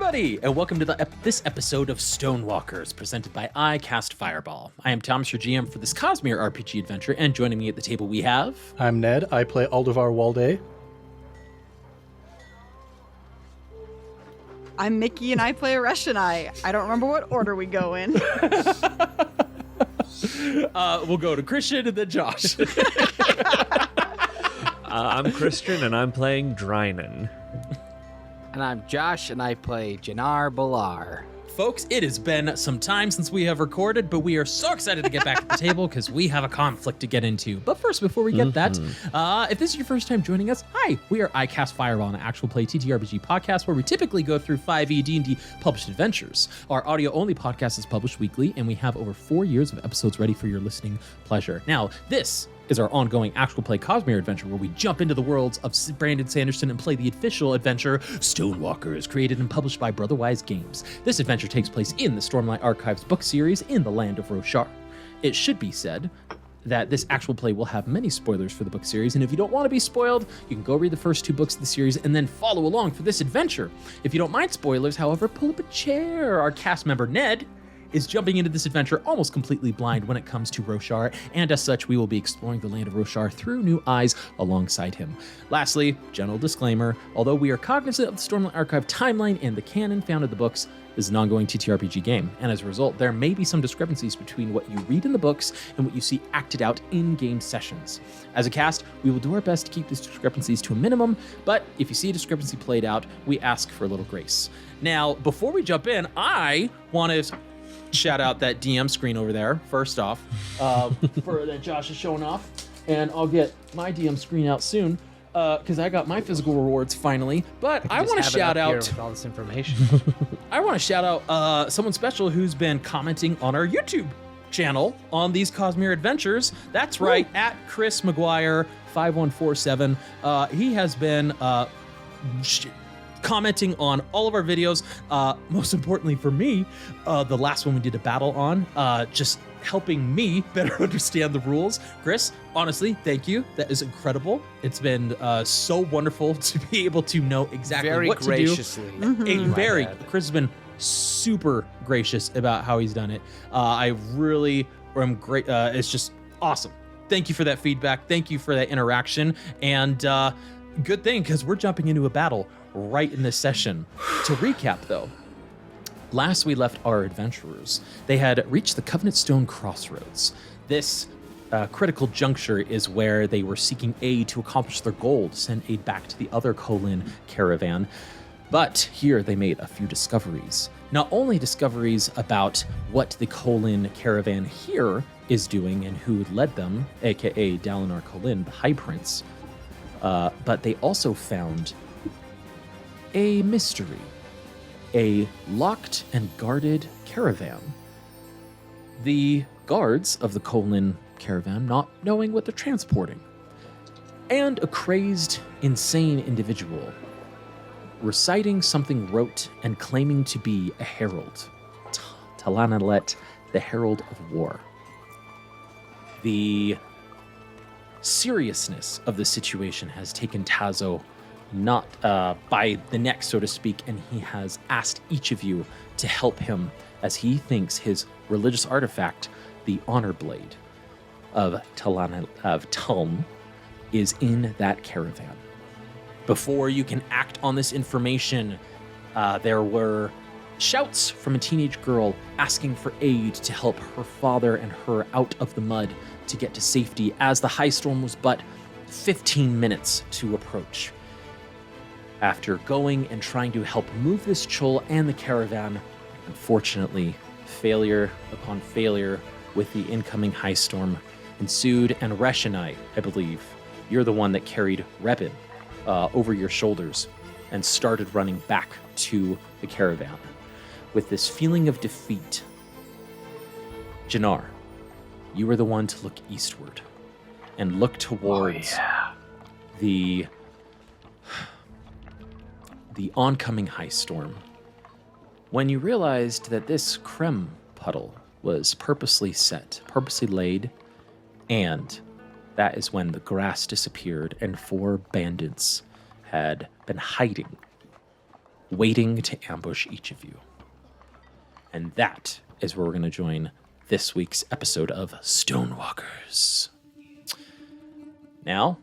everybody, and welcome to this episode of Stonewalkers, presented by iCast Fireball. I am Thomas, your GM for this Cosmere RPG adventure, and joining me at the table we have... I'm Ned. I play Aldevar Walde. I'm Mickey, and I play Reshonai. I don't remember what order we go in. We'll go to Christian and then Josh. I'm Christian, and I'm playing Drynin. And I'm Josh, and I play Janar Balar. Folks, it has been some time since we have recorded, but we are so excited to get back at the table because we have a conflict to get into. But first, before we get that, if this is your first time joining us, hi, we are iCast Fireball, an actual play TTRPG podcast where we typically go through 5e D&D published adventures. Our audio-only podcast is published weekly, and we have over 4 years of episodes ready for your listening pleasure. Now, this is our ongoing actual play Cosmere adventure where we jump into the worlds of Brandon Sanderson and play the official adventure Stonewalkers, created and published by Brotherwise Games. This adventure takes place in the Stormlight Archive's book series in the land of Reshonai. It should be said that this actual play will have many spoilers for the book series, and if you don't want to be spoiled, you can go read the first 2 books of the series and then follow along for this adventure. If you don't mind spoilers, however, pull up a chair. Our cast member, Ned, is jumping into this adventure almost completely blind when it comes to Reshonai, and as such, we will be exploring the land of Reshonai through new eyes alongside him. Lastly, general disclaimer, although we are cognizant of the Stormlight Archive timeline and the canon found in the books, this is an ongoing TTRPG game, and as a result, there may be some discrepancies between what you read in the books and what you see acted out in game sessions. As a cast, we will do our best to keep these discrepancies to a minimum, but if you see a discrepancy played out, we ask for a little grace. Now, before we jump in, I want to shout out that DM screen over there, first off, for that Josh is showing off. And I'll get my DM screen out soon, because I got my physical rewards finally. But I want to shout out with all this information. I want to shout out someone special who's been commenting on our YouTube channel on these Cosmere adventures. That's right, at Chris McGuire 5147. He has been commenting on all of our videos, most importantly for me, the last one we did a battle on, just helping me better understand the rules. Chris, honestly, thank you. That is incredible. It's been so wonderful to be able to know exactly what graciously. to do. Chris has been super gracious about how he's done it. I really am great. It's just awesome. Thank you for that feedback. Thank you for that interaction. And good thing, because we're jumping into a battle right in this session. To recap, though, last we left our adventurers, they had reached the Covenant Stone crossroads. This critical juncture is where they were seeking aid to accomplish their goal to send aid back to the other Colin caravan. But here they made a few discoveries. Not only discoveries about what the Colin caravan here is doing and who led them, aka Dalinar Colin, the High Prince, but they also found a mystery, a locked and guarded caravan. The guards of the Colin caravan not knowing what they're transporting, and a crazed, insane individual reciting something rote and claiming to be a herald, Talanalet, the Herald of War. The seriousness of the situation has taken Tazo not by the neck, so to speak, and he has asked each of you to help him as he thinks his religious artifact, the Honor Blade of Talm, is in that caravan. Before you can act on this information, there were shouts from a teenage girl asking for aid to help her father and her out of the mud to get to safety, as the high storm was but 15 minutes to approach. After going and trying to help move this chol and the caravan, unfortunately, failure upon failure with the incoming high storm ensued, and Reshonai, I believe, you're the one that carried Rebin over your shoulders and started running back to the caravan. With this feeling of defeat, Janar, you were the one to look eastward and look towards the oncoming high storm, when you realized that this creme puddle was purposely set, purposely laid, and that is when the grass disappeared and 4 bandits had been hiding waiting to ambush each of you. And that is where we're going to join this week's episode of Stonewalkers. Now,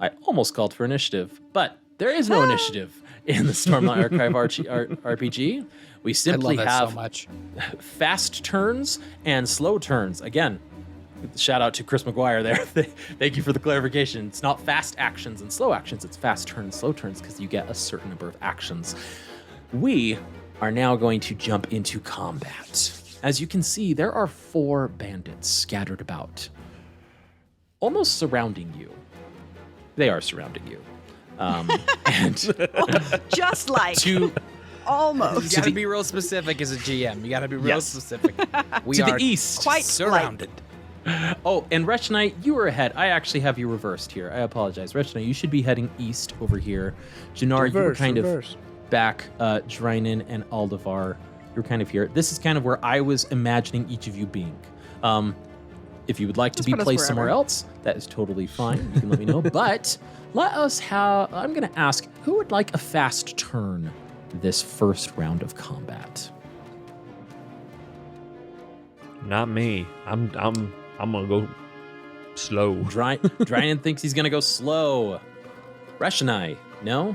I almost called for initiative, but there is no initiative in the Stormlight Archive RPG. We simply I love that have so much. fast turns and slow turns. Again, shout out to Chris McGuire there. Thank you for the clarification. It's not fast actions and slow actions. It's fast turns, slow turns, because you get a certain number of actions. We are now going to jump into combat. As you can see, there are 4 bandits scattered about, almost surrounding you. They are surrounding you. And Just like to almost. You gotta be real specific as a GM. You gotta be real Yes. specific. We To the are east. Quite surrounded. Oh, and Reshonai, you were ahead. I actually have you reversed here. I apologize. Reshonai, you should be heading east over here. Janar, you were kind of back. Drynin and Aldevar, you're kind of here. This is kind of where I was imagining each of you being. If you would like to Just be put us placed somewhere wherever. else, that is totally fine. You can let me know. But let us have, I'm going to ask, who would like a fast turn this first round of combat? Not me. I'm gonna go slow. Drynin thinks he's going to go slow. Reshonai, no?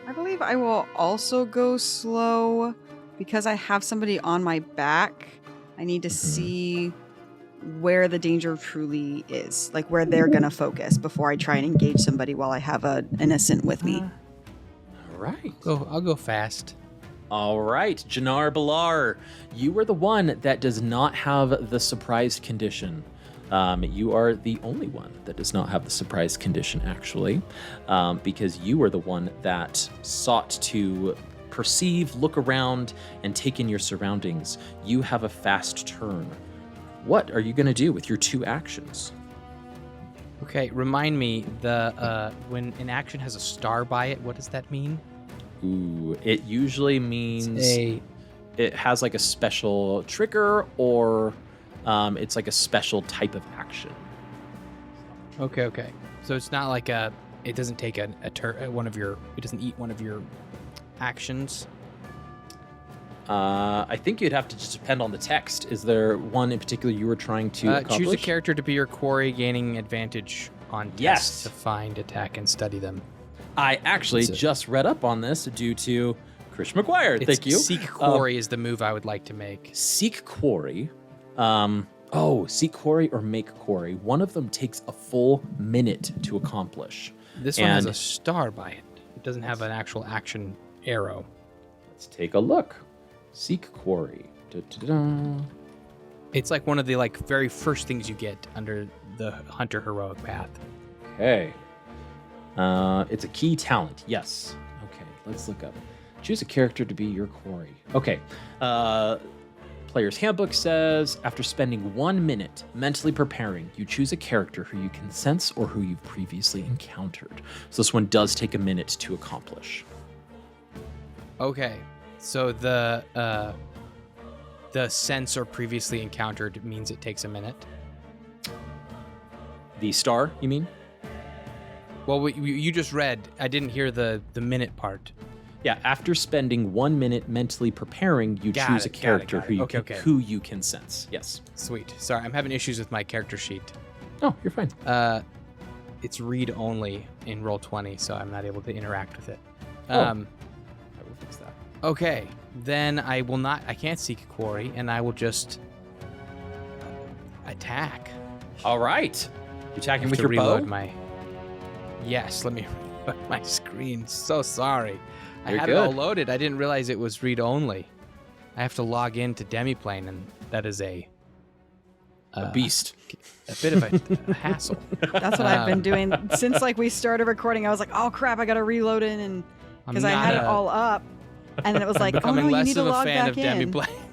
I believe I will also go slow because I have somebody on my back. I need to see where the danger truly is, like where they're going to focus before I try and engage somebody while I have an innocent with me. All right. I'll go fast. All right, Janar Balar, you are the one that does not have the surprised condition. You are the only one that does not have the surprise condition, actually, because you are the one that sought to perceive, look around, and take in your surroundings. You have a fast turn. What are you going to do with your 2 actions? Okay, remind me, when an action has a star by it, what does that mean? Ooh, it usually means A it has like a special trigger, or it's like a special type of action. Okay. So it's not like it doesn't take it doesn't eat one of your actions. I think you'd have to just depend on the text. Is there one in particular you were trying to accomplish? Choose a character to be your quarry, gaining advantage on tests Yes. to find, attack, and study them. I actually just read up on this due to Chris McGuire. Thank you. Seek quarry is the move I would like to make. Seek quarry. Seek quarry or make quarry. One of them takes a full minute to accomplish. This one has And- a star by it. It doesn't have an actual action arrow. Let's take a look. Seek quarry. Da-da-da. It's like one of the very first things you get under the Hunter heroic path. Okay. It's a key talent. Yes. Okay, let's look up. Choose a character to be your quarry. Okay. Player's Handbook says, after spending 1 minute mentally preparing, you choose a character who you can sense or who you've previously encountered. So this one does take a minute to accomplish. Okay, so the sense or previously encountered means it takes a minute. The star, you mean? Well, you just read. I didn't hear the minute part. Yeah, after spending 1 minute mentally preparing, you Got choose it, a got it, character got it. Okay. who you can sense. Yes. Sweet. Sorry, I'm having issues with my character sheet. Oh, you're fine. It's read only in Roll20, so I'm not able to interact with it. I will fix that. Okay, then I will not. I can't seek a quarry, and I will just attack. All right. You're attacking I have with to your reload bow? my. Yes, let me reload my screen. So sorry. I You're had it all good. loaded. I didn't realize it was read only. I have to log into Demiplane, and that is a Beast. bit of a hassle. That's what I've been doing since we started recording. I was like, oh crap, I gotta reload in, and because I had it all up, and then it was like, oh Becoming no, you less need to of a log fan back of in. Demiplane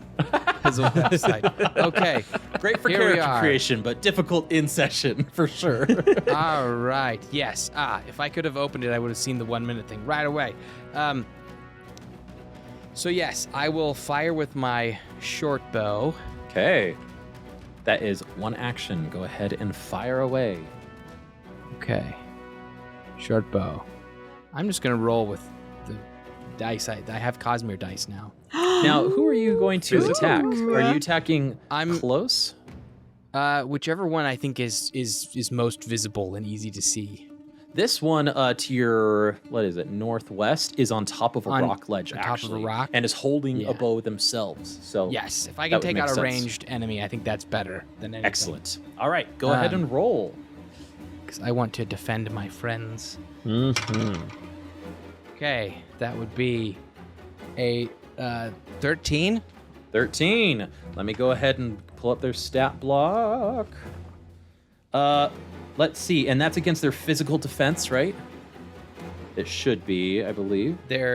as a website. Okay, Great for Here we character are. creation, but difficult in session for sure. all right. Yes. If I could have opened it, I would have seen the 1 minute thing right away. So yes, I will fire with my short bow. Okay. That is one action. Go ahead and fire away. Okay. Short bow. I'm just gonna roll with the dice. I have Cosmere dice now. Now, who are you going to Ooh. attack? Are you attacking I'm- close? Whichever one I think is most visible and easy to see. This one to your, what is it, northwest is on top of a rock ledge, on top of a actually. rock? And is holding Yeah. a bow themselves. So Yes, if I that can would take make out a sense. ranged enemy, I think that's better than anything. Excellent. All right, go ahead and roll. Because I want to defend my friends. Mm-hmm. Okay, that would be a 13. 13. Let me go ahead and pull up their stat block. Let's see, and that's against their physical defense, right? It should be, I believe. Their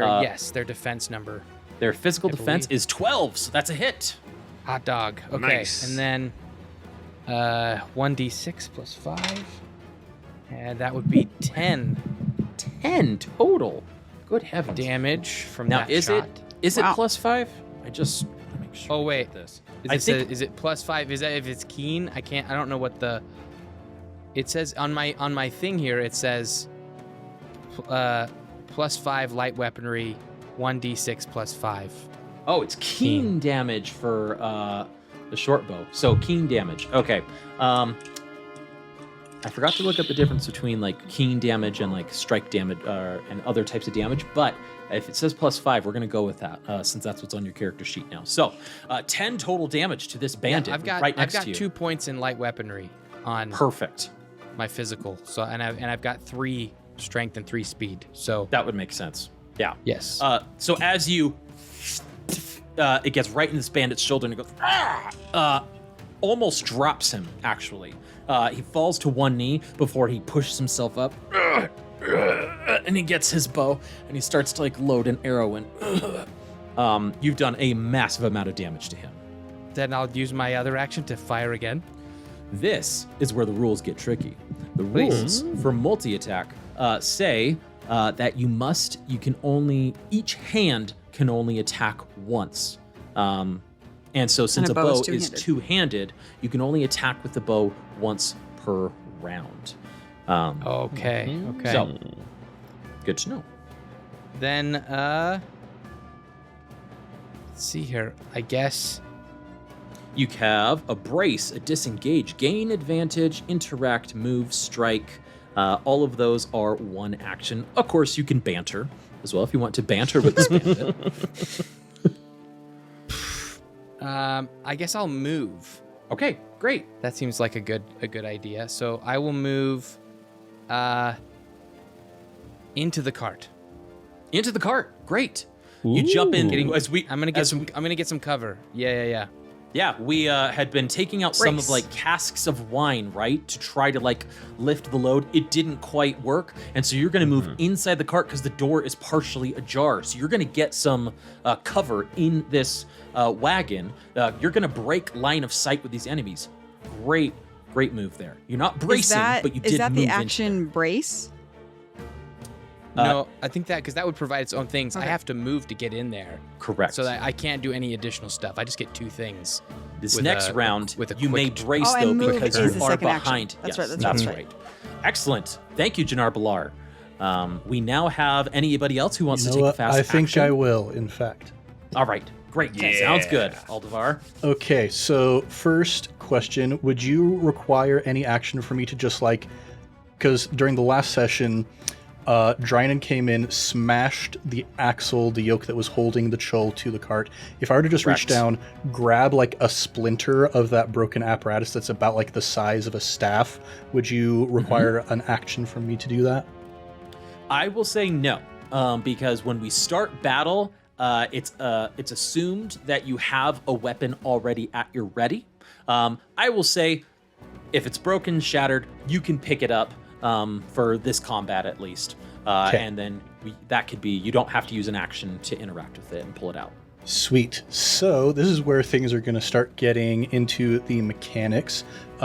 their defense number. Their physical I defense believe. is 12, so that's a hit. Hot dog. Okay, Nice. and then 1d6 plus 5. And that would be 10 10 total. Good heavens. damage from Now, that is shot. it Wow. plus 5? I just want to make sure. Oh, wait. about this. Is it plus 5? Is that if it's keen? I don't know what the. It says on my thing here. It says plus 5 light weaponry, 1d6 plus 5. Oh, it's keen damage for the short bow. So keen damage. Okay. I forgot to look up the difference between like keen damage and like strike damage and other types of damage. But if it says plus 5, we're gonna go with that since that's what's on your character sheet now. So 10 total damage to this bandit I've got right next to you. 2 points in light weaponry on Perfect. my physical. So and I've got 3 strength and 3 speed. So That would make sense. Yeah. yes. So as you, it gets right in this bandit's shoulder and it goes, almost drops him, actually. He falls to one knee before he pushes himself up, and he gets his bow, and he starts to like load an arrow in. You've done a massive amount of damage to him. Then I'll use my other action to fire again. This is where the rules get tricky. The Please. rules for multi-attack say that each hand can only attack once. And so since a bow is two-handed, you can only attack with the bow once per round. Okay. Okay. So, good to know. Then let's see here. I guess You have a brace, a disengage, gain advantage, interact, move, strike. All of those are one action. Of course, you can banter as well if you want to banter with this bandit. I guess I'll move. Okay, great. That seems like a good idea. So I will move into the cart. Into the cart. Great. You jump in. I'm gonna get some cover. Yeah. Yeah, we had been taking out some of Brace. like casks of wine, right, to try to like lift the load. It didn't quite work, and so you're going to move inside the cart because the door is partially ajar. So you're going to get some cover in this wagon. You're going to break line of sight with these enemies. Great move there. You're not bracing, but you did Is that move the into action brace? No, I think that because that would provide its own things. I Okay. have to move to get in there, Correct. so that I can't do any additional stuff. I just get 2 things. This with next a- round, with a you may quick- brace Oh, though and move because is you the are second action. behind. That's Yes, right, that's right. right. Excellent. Thank you, Janar Bilar. We now have anybody else who wants You to know take a what? fast I think action? I will, in fact. All right. Great. Sounds good, Aldevar. Okay, so first question, would you require any action for me to just like, because during the last session, Drynin came in, smashed the axle, the yoke that was holding the chul to the cart. If I were to just reach Correct. down, grab like a splinter of that broken apparatus that's about like the size of a staff, would you require an action from me to do that? I will say no, because when we start battle, it's assumed that you have a weapon already at your ready. I will say, if it's broken, shattered, you can pick it up for this combat at least, and then that could be. You don't have to use an action to interact with it and pull it out. Sweet. So this is where things are going to start getting into the mechanics.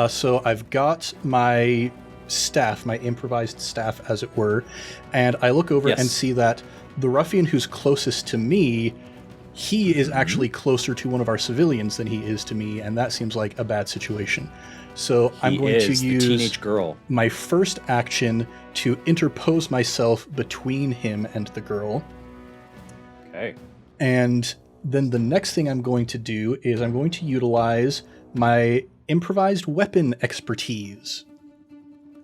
So I've got my staff, my improvised staff, as it were, and I look over Yes. and see that the ruffian who's closest to me, he is actually closer to one of our civilians than he is to me, and that seems like a bad situation. So I'm He going to is the use teenage girl. my first action to interpose myself between him and the girl. Okay. And then the next thing I'm going to do is I'm going to utilize my improvised weapon expertise.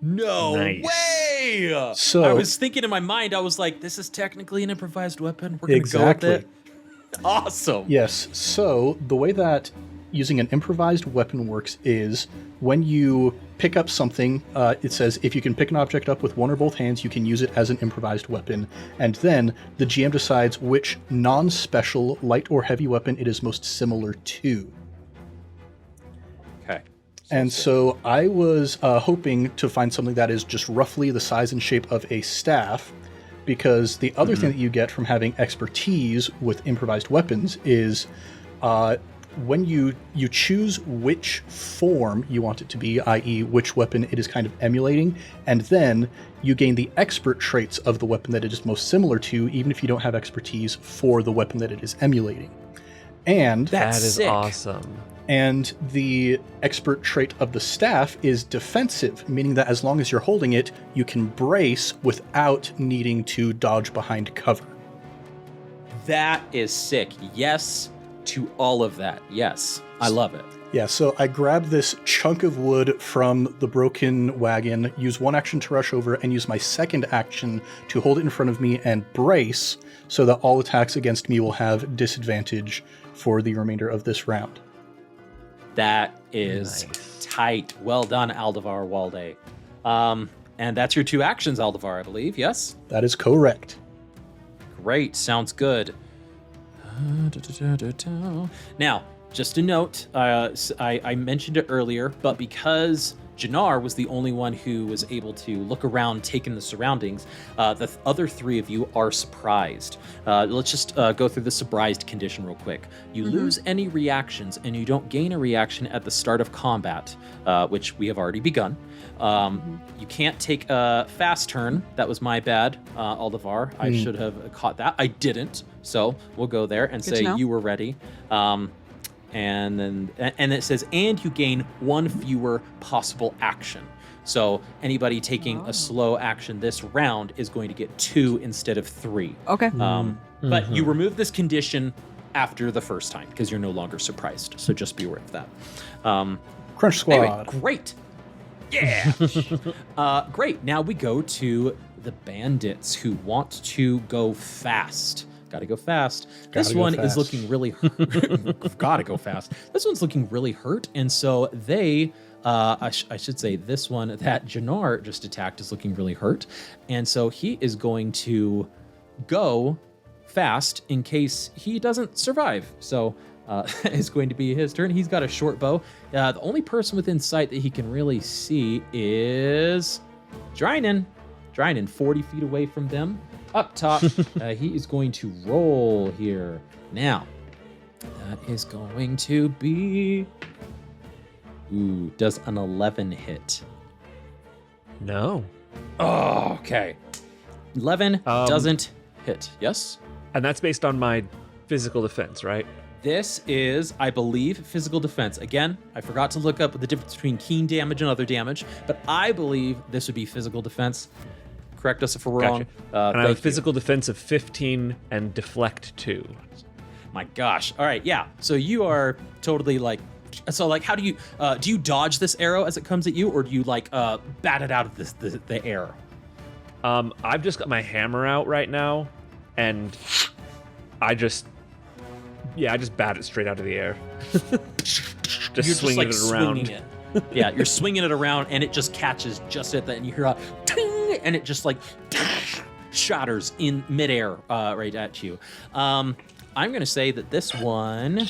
No Nice. way! So I was thinking in my mind, I was like, this is technically an improvised weapon. We're going to Exactly. go with it. Awesome. Yes. So the way that using an improvised weapon works is when you pick up something, it says if you can pick an object up with one or both hands, you can use it as an improvised weapon. And then the GM decides which non-special light or heavy weapon it is most similar to. Okay. And so I was hoping to find something that is just roughly the size and shape of a staff, because the other thing that you get from having expertise with improvised weapons is when you choose which form you want it to be, i.e. which weapon it is kind of emulating, and then you gain the expert traits of the weapon that it is most similar to, even if you don't have expertise for the weapon that it is emulating. And That's That is sick. awesome. And the expert trait of the staff is defensive, meaning that as long as you're holding it, you can brace without needing to dodge behind cover. That is sick. Yes to all of that. Yes. I love it. Yeah, so I grab this chunk of wood from the broken wagon, use one action to rush over, and use my second action to hold it in front of me and brace so that all attacks against me will have disadvantage for the remainder of this round. That is Nice. tight. Well done, Aldevar Walde. And that's your two actions, Aldevar, I believe. Yes? That is correct. Great. Sounds good. Now, just a note, I mentioned it earlier, but because Janar was the only one who was able to look around, take in the surroundings, the other three of you are surprised. Let's just go through the surprised condition real quick. You lose any reactions, and you don't gain a reaction at the start of combat, which we have already begun. You can't take a fast turn. That was my bad, Aldevar. I should have caught that. I didn't, so we'll go there and Good to say know. you were ready. And then it says, and you gain one fewer possible action. So anybody taking a slow action this round is going to get 2 instead of 3. Okay. But you remove this condition after the first time because you're no longer surprised. So just be aware of that. Crunch Squad. Anyway, great. Yeah. Great. Now we go to the bandits who want to go fast. Gotta go fast. This go one is fast. looking really gotta go fast. This one's looking really hurt, and so they I should say this one that Janar just attacked is looking really hurt, and so he is going to go fast in case he doesn't survive. So it's going to be his turn. He's got a short bow. The only person within sight that he can really see is Drynin. Drynin, 40 feet away from them. Up top, he is going to roll here. Now, that is going to be... Ooh, does an 11 hit? No. Oh, okay. 11 doesn't hit. Yes? And that's based on my physical defense, right? This is, I believe, physical defense. Again, I forgot to look up the difference between keen damage and other damage, but I believe this would be physical defense. Correct us if we're wrong. And I have a Thank you. physical defense of 15 and deflect 2. My gosh. All right, yeah. So you are totally like, so like, how do you dodge this arrow as it comes at you, or do you like bat it out of the air? I've just got my hammer out right now, and I just bat it straight out of the air. You're swinging just, it around. Swinging it. Yeah, you're swinging it around, and it just catches just at that, and you hear a ting, and it just like shatters in midair right at you. I'm gonna say that this one,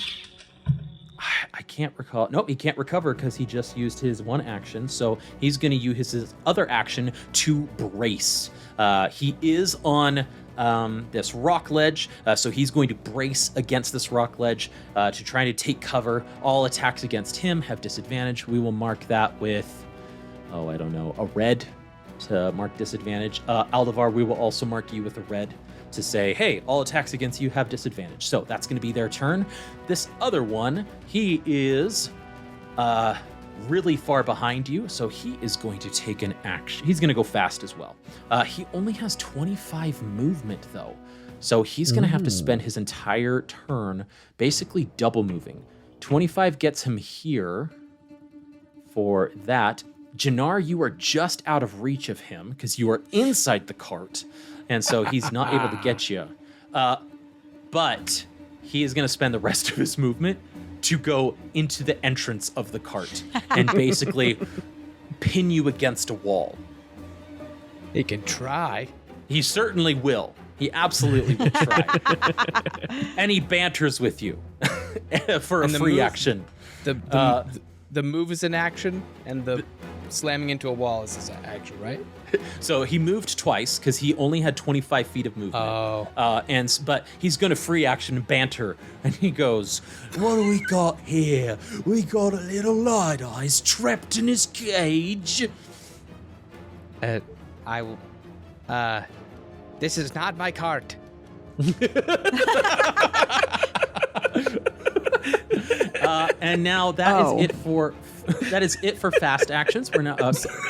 I can't recall. Nope, he can't recover because he just used his one action. So he's gonna use his other action to brace. He is on this rock ledge, so he's going to brace against this rock ledge to try to take cover. All attacks against him have disadvantage. We will mark that with, I don't know, a red to mark disadvantage. Aldevar, we will also mark you with a red to say, hey, all attacks against you have disadvantage. So that's going to be their turn. This other one, he is really far behind you, so he is going to take an action. He's going to go fast as well. He only has 25 movement, though. So he's going to have to spend his entire turn basically double moving. 25 gets him here for that. Janar, you are just out of reach of him because you are inside the cart. And so he's not able to get you. But he is going to spend the rest of his movement to go into the entrance of the cart and basically pin you against a wall. He can try. He certainly will. He absolutely will try. And he banters with you for a free action. The move is an action, and the slamming into a wall is an action, right? So he moved twice because he only had 25 feet of movement. Oh. But he's going to free action banter, and he goes, "What do we got here? We got a little light eyes trapped in his cage." I will. This is not my cart. And now that is it for fast actions. We're now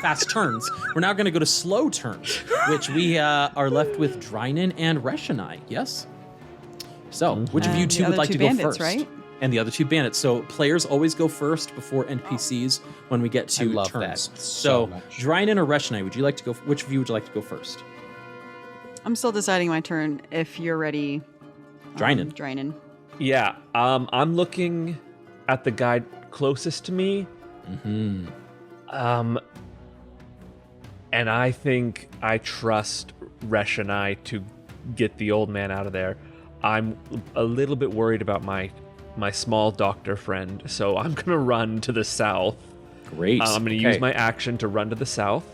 fast turns. We're now going to go to slow turns, which we are left with Drynin and Reshonai. Yes. So, which of you two would like to go first? Right? And the other two bandits. So players always go first before NPCs when we get to I love turns. that So much. Drynin or Reshonai, would you like to go? Which of you would you like to go first? I'm still deciding my turn. If you're ready, Drynin. Drynin. Yeah, I'm looking at the guy closest to me. Mm-hmm. And I think I trust Reshonai to get the old man out of there. I'm a little bit worried about my small doctor friend, so I'm gonna run to the south. Great. I'm gonna use my action to run to the south.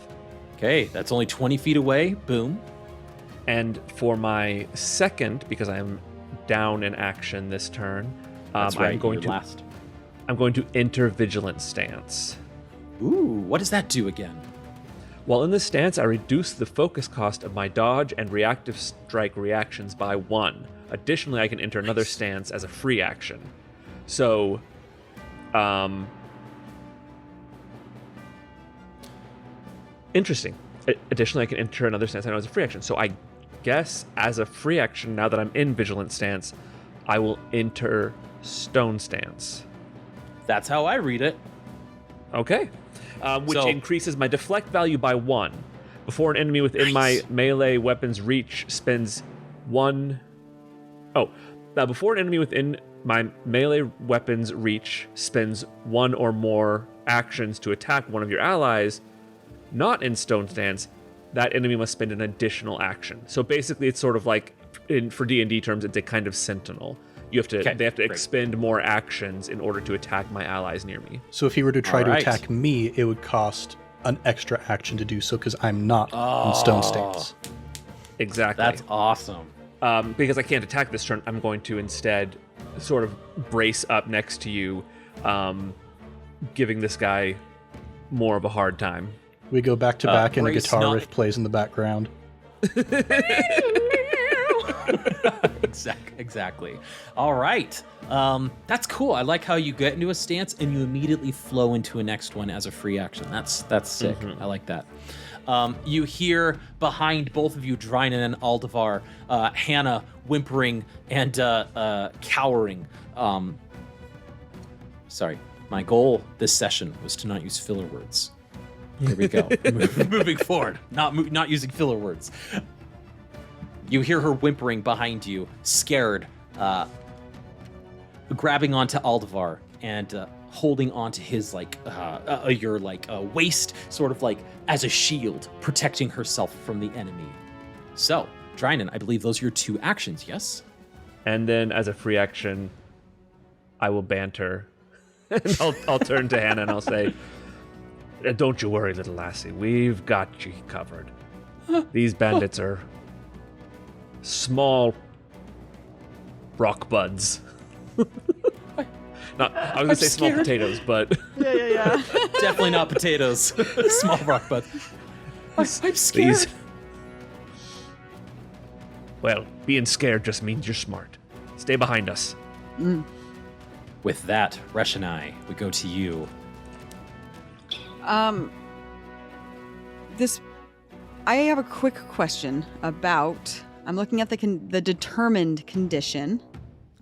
Okay, that's only 20 feet away. Boom. And for my second, because I'm down in action this turn, That's right. I'm going you're to last. I'm going to enter vigilant stance. Ooh, what does that do again? While in this stance, I reduce the focus cost of my dodge and reactive strike reactions by 1. Additionally, I can enter another stance as a free action. So, interesting. Additionally, I can enter another stance I know as a free action. So I guess as a free action, now that I'm in vigilant stance, I will enter stone stance. That's how I read it. Okay. Which increases my deflect value by 1. Before an enemy within my melee weapon's reach spends 1... before an enemy within my melee weapon's reach spends 1 or more actions to attack one of your allies, not in stone stance, that enemy must spend an additional action. So basically, it's sort of like, for D&D terms, it's a kind of sentinel. They have to expend more actions in order to attack my allies near me. So if he were to try to attack me, it would cost an extra action to do so because I'm not in stone stance. Exactly. That's awesome. Because I can't attack this turn, I'm going to instead sort of brace up next to you, giving this guy more of a hard time. We go back to back and a brace guitar riff plays in the background. Exactly. All right. That's cool. I like how you get into a stance and you immediately flow into a next one as a free action. That's sick. I like that. You hear behind both of you, Drynin and Aldevar, Hannah whimpering and cowering. Sorry. My goal this session was to not use filler words. Here we go. Moving forward, not using filler words. You hear her whimpering behind you, scared, grabbing onto Aldevar and holding onto his your waist, sort of like as a shield, protecting herself from the enemy. So, Drynin, I believe those are your 2 actions, yes? And then as a free action, I will banter. And I'll turn to Hannah and I'll say, "Don't you worry, little lassie. We've got you covered. These bandits are small rock buds." I was going to say small potatoes, but... Yeah. Definitely not potatoes. Small rock buds. I'm scared. Well, being scared just means you're smart. Stay behind us. With that, Reshonai, we go to you. I have a quick question about I'm looking at the determined condition.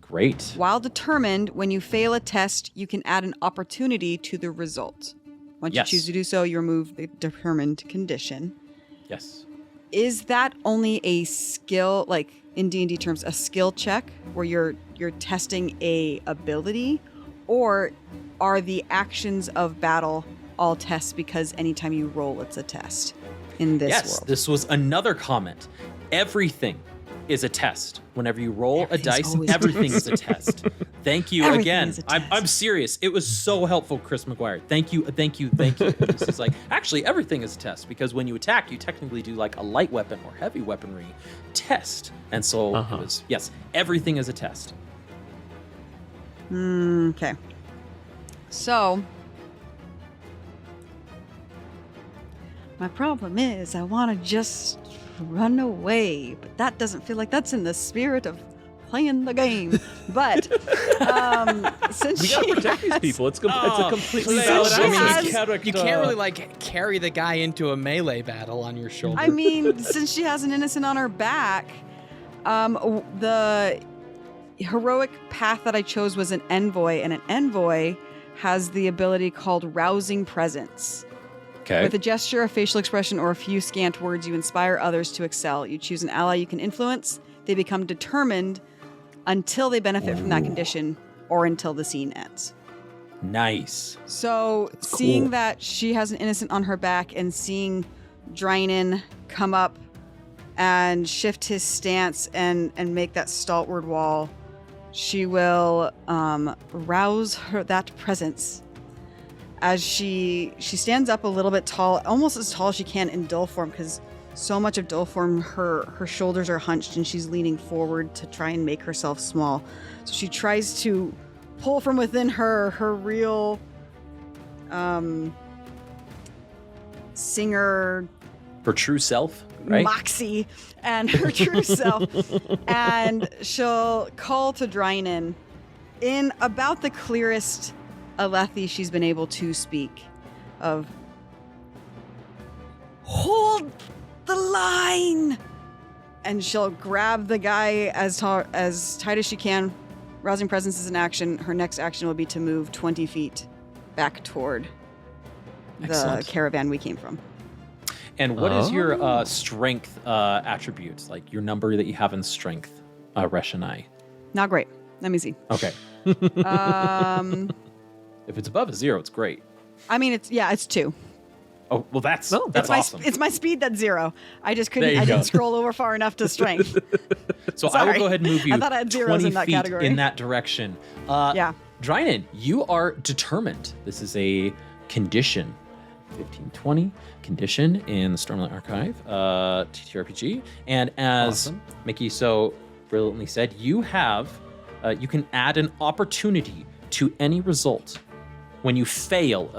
Great. While determined, when you fail a test, you can add an opportunity to the result. Once Yes. you choose to do so, you remove the determined condition. Yes. Is that only a skill, like in D&D terms, a skill check where you're testing a ability, or are the actions of battle all tests because anytime you roll, it's a test in this Yes, world? this was another comment. Everything is a test. Whenever you roll a Everything's dice, always everything is a test. Thank you Everything again. is a I'm test. serious. It was so helpful, Chris McGuire. Thank you. This is like, actually, everything is a test because when you attack, you technically do like a light weapon or heavy weaponry test. And so it was, yes, everything is a test. Okay. So, my problem is I want to just run away, but that doesn't feel like that's in the spirit of playing the game. But since We gotta she protect these has- people. It's a completely Since valid she action. has- You can't really like carry the guy into a melee battle on your shoulder. I mean, since she has an innocent on her back, the heroic path that I chose was an envoy, and an envoy has the ability called Rousing Presence. Okay. With a gesture, a facial expression, or a few scant words, you inspire others to excel. You choose an ally you can influence. They become determined until they benefit from that condition or until the scene ends. Nice. So, That's seeing cool. that she has an innocent on her back and seeing Drynin come up and shift his stance and make that stalwart wall, she will rouse that presence as she stands up a little bit tall, almost as tall as she can in dull form, because so much of dull form, her shoulders are hunched and she's leaning forward to try and make herself small. So she tries to pull from within her real singer For true self, right? moxie and her true self, and she'll call to Drynin in about the clearest Alethi she's been able to speak of, hold the line, and she'll grab the guy as tight as she can. Rousing Presence is an action. Her next action will be to move 20 feet back toward the Excellent. caravan we came from. And what is your strength attributes, like your number that you have in strength, Reshonai? Not great. Let me see. Okay. If it's above a 0, it's great. I mean, it's 2. Oh, well, that's It's awesome. It's my speed that's 0. I just There couldn't. you I go. dn't scroll over far enough to strength. So I Sorry. will go ahead and move you I thought I had zeros 20 in that feet category. in that direction. Yeah. Drynin, you are determined. This is a condition. 1520 condition in the Stormlight Archive, TTRPG. And as Mickey so brilliantly said, you have, you can add an opportunity to any result when you fail,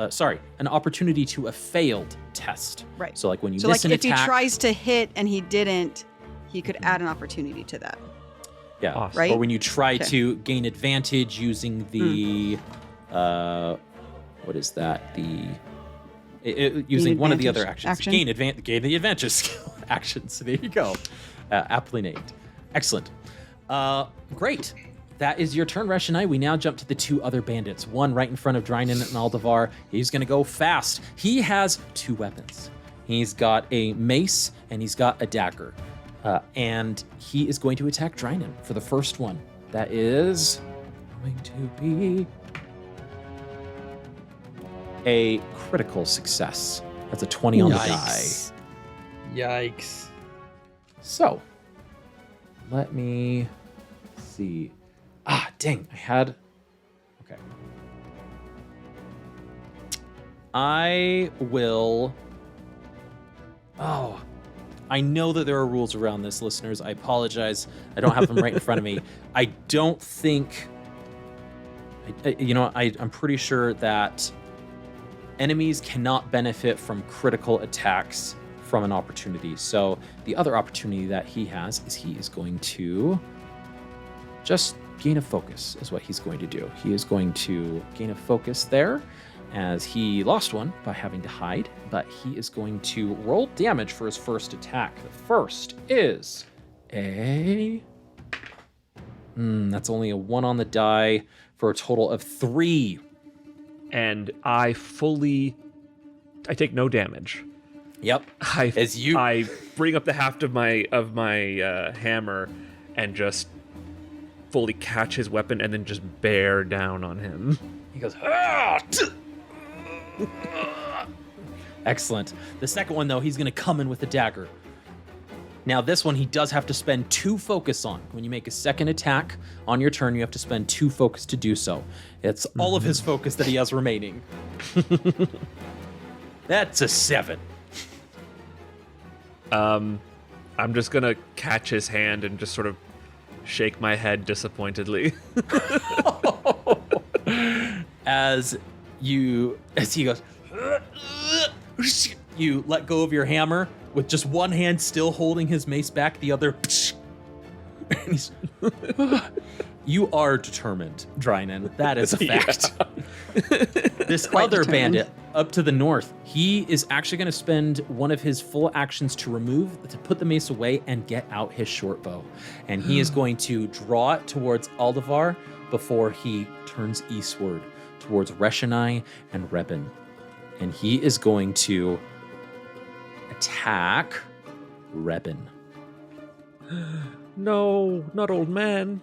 an opportunity to a failed test. Right. So like when you So miss like an if attack. he tries to hit and he didn't, he could add an opportunity to that. Yeah. Awesome. Right? Or when you try Okay. to gain advantage using the, what is that? Using one of the other advantage actions. action? Gain the advantage skill actions. There you go. Aptly named. Excellent. Great. That is your turn, Reshonai. We now jump to the 2 other bandits. One right in front of Drynin and Aldevar. He's going to go fast. He has 2 weapons. He's got a mace and he's got a dagger. And he is going to attack Drynin for the first one. That is going to be a critical success. That's a 20 on the die. Yikes. So, let me see. Dang, I had... Okay. I will... Oh, I know that there are rules around this, listeners. I apologize. I don't have them right in front of me. I don't think... I'm pretty sure that enemies cannot benefit from critical attacks from an opportunity. So the other opportunity that he has is he is going to just gain a focus is what he's going to do. He is going to gain a focus there as he lost one by having to hide, but he is going to roll damage for his first attack. The first is That's only a 1 on the die for a total of 3. And I take no damage. Yep. I bring up the haft of my hammer and just fully catch his weapon and then just bear down on him. He goes, "Ah!" Excellent. The second one, though, he's going to come in with a dagger. Now, this one he does have to spend 2 focus on. When you make a second attack on your turn, you have to spend 2 focus to do so. It's all of his focus that he has remaining. That's a 7. I'm just going to catch his hand and just sort of shake my head disappointedly. As he goes, you let go of your hammer with just one hand still holding his mace back, the other. And he's, you are determined, Drynin. That is a fact. This other bandit up to the north, he is actually going to spend one of his full actions to put the mace away and get out his short bow. And he is going to draw it towards Aldevar before he turns eastward towards Reshonai and Rebin. And he is going to attack Rebin. No, not old man.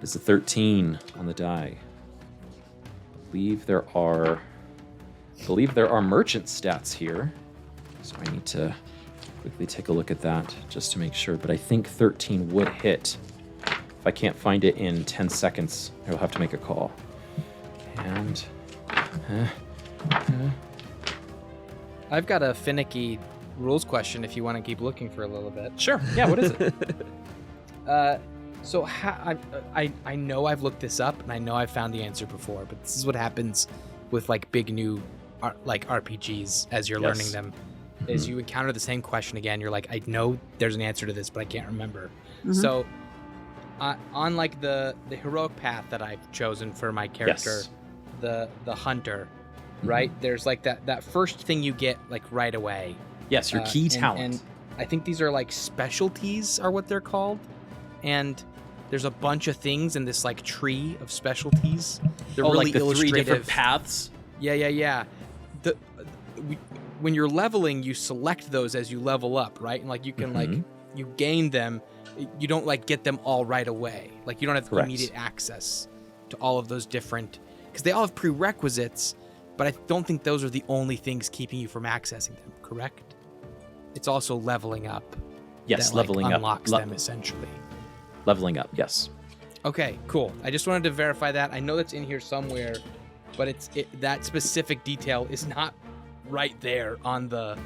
It's a 13 on the die. I believe there are merchant stats here. So I need to quickly take a look at that just to make sure. But I think 13 would hit. If I can't find it in 10 seconds, I will have to make a call. And I've got a finicky rules question if you want to keep looking for a little bit. Sure. Yeah, what is it? So I know I've looked this up and I know I've found the answer before, but this is what happens with like big new like RPGs as you're learning them. Is you encounter the same question again. You're like, I know there's an answer to this, but I can't remember. So on like the heroic path that I've chosen for my character, the hunter, right? There's like that first thing you get like right away. Yes, your key talent. And I think these are like specialties are what they're called. And there's a bunch of things in this like tree of specialties. They're really like the illustrative. 3 different paths? Yeah. When you're leveling, you select those as you level up, right? And like you can like, you gain them. You don't like get them all right away. Like you don't have immediate access to all of those different, because they all have prerequisites, but I don't think those are the only things keeping you from accessing them, correct? It's also leveling up. Yes, that, leveling like, up. unlocks them essentially. Leveling up, yes. Okay, cool. I just wanted to verify that. I know that's in here somewhere, but that specific detail is not right there on the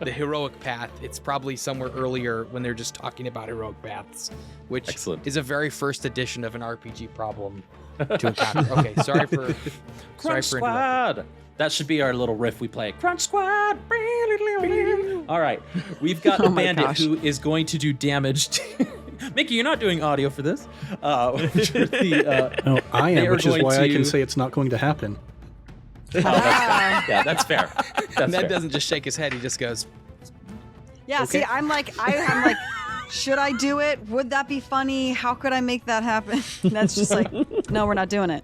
heroic path. It's probably somewhere earlier when they're just talking about heroic paths, which is a very first edition of an RPG problem to encounter. Okay, sorry for Squad. That should be our little riff we play. Crunch Squad. All right, we've got a bandit who is going to do damage to... Mickey, you're not doing audio for this. No, I am, which is why I can say it's not going to happen. That's fair. Ned doesn't just shake his head; he just goes. Yeah. Okay. See, I'm like, should I do it? Would that be funny? How could I make that happen? That's just like, no, we're not doing it.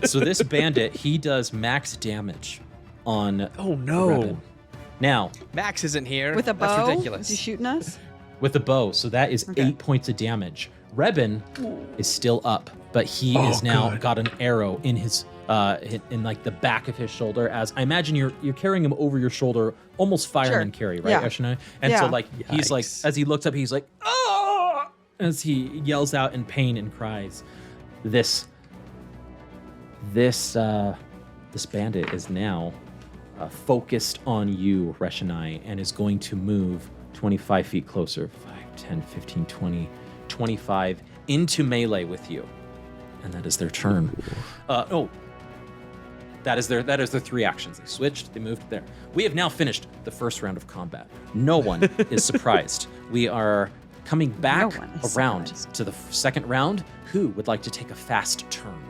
So this bandit, he does max damage on. Oh no! Rebin. Now Max isn't here with a bow. That's ridiculous. Is he shooting us? With a bow, so that is 8 points of damage. Rebin is still up, but he is now got an arrow in his in like the back of his shoulder. As I imagine you're carrying him over your shoulder, almost fireman carry, right, Reshonai? And so like he's like, as he looks up, he's like, oh! As he yells out in pain and cries. This bandit is now focused on you, Reshonai, and is going to move 25 feet closer, 5, 10, 15, 20, 25, into melee with you. And that is their turn. That is their 3 actions. They switched, they moved there. We have now finished the first round of combat. No one is surprised. We are coming back around to the second round. Who would like to take a fast turn?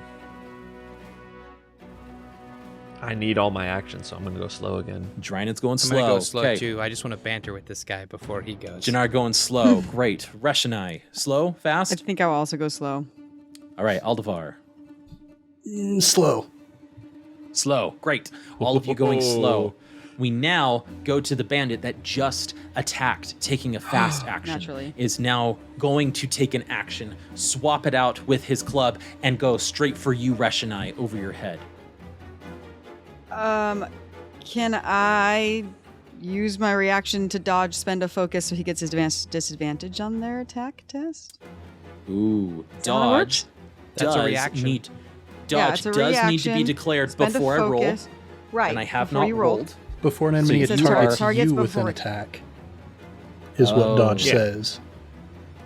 I need all my actions, so I'm going to go slow again. Drynin's going I'm slow. gonna go slow Okay. too. I just want to banter with this guy before he goes. Janar going slow. Great. Reshonai, slow, I fast? think I will also go slow. All right, Aldevar. Slow. Slow. Great. All of you going slow. We now go to the bandit that just attacked, taking a fast action. Naturally. Is now going to take an action, swap it out with his club, and go straight for you, Reshonai, over your head. Can I use my reaction to dodge, spend a focus so he gets his disadvantage on their attack test? Ooh, that how it works? dodge. That's a does reaction. Need, Yeah, dodge it's a does need to be reaction. declared Spend before a I roll, focus. Right. and I have before not you rolled. Before an So enemy you said targets targets you with an before- attack, is what Oh. dodge Yeah. says.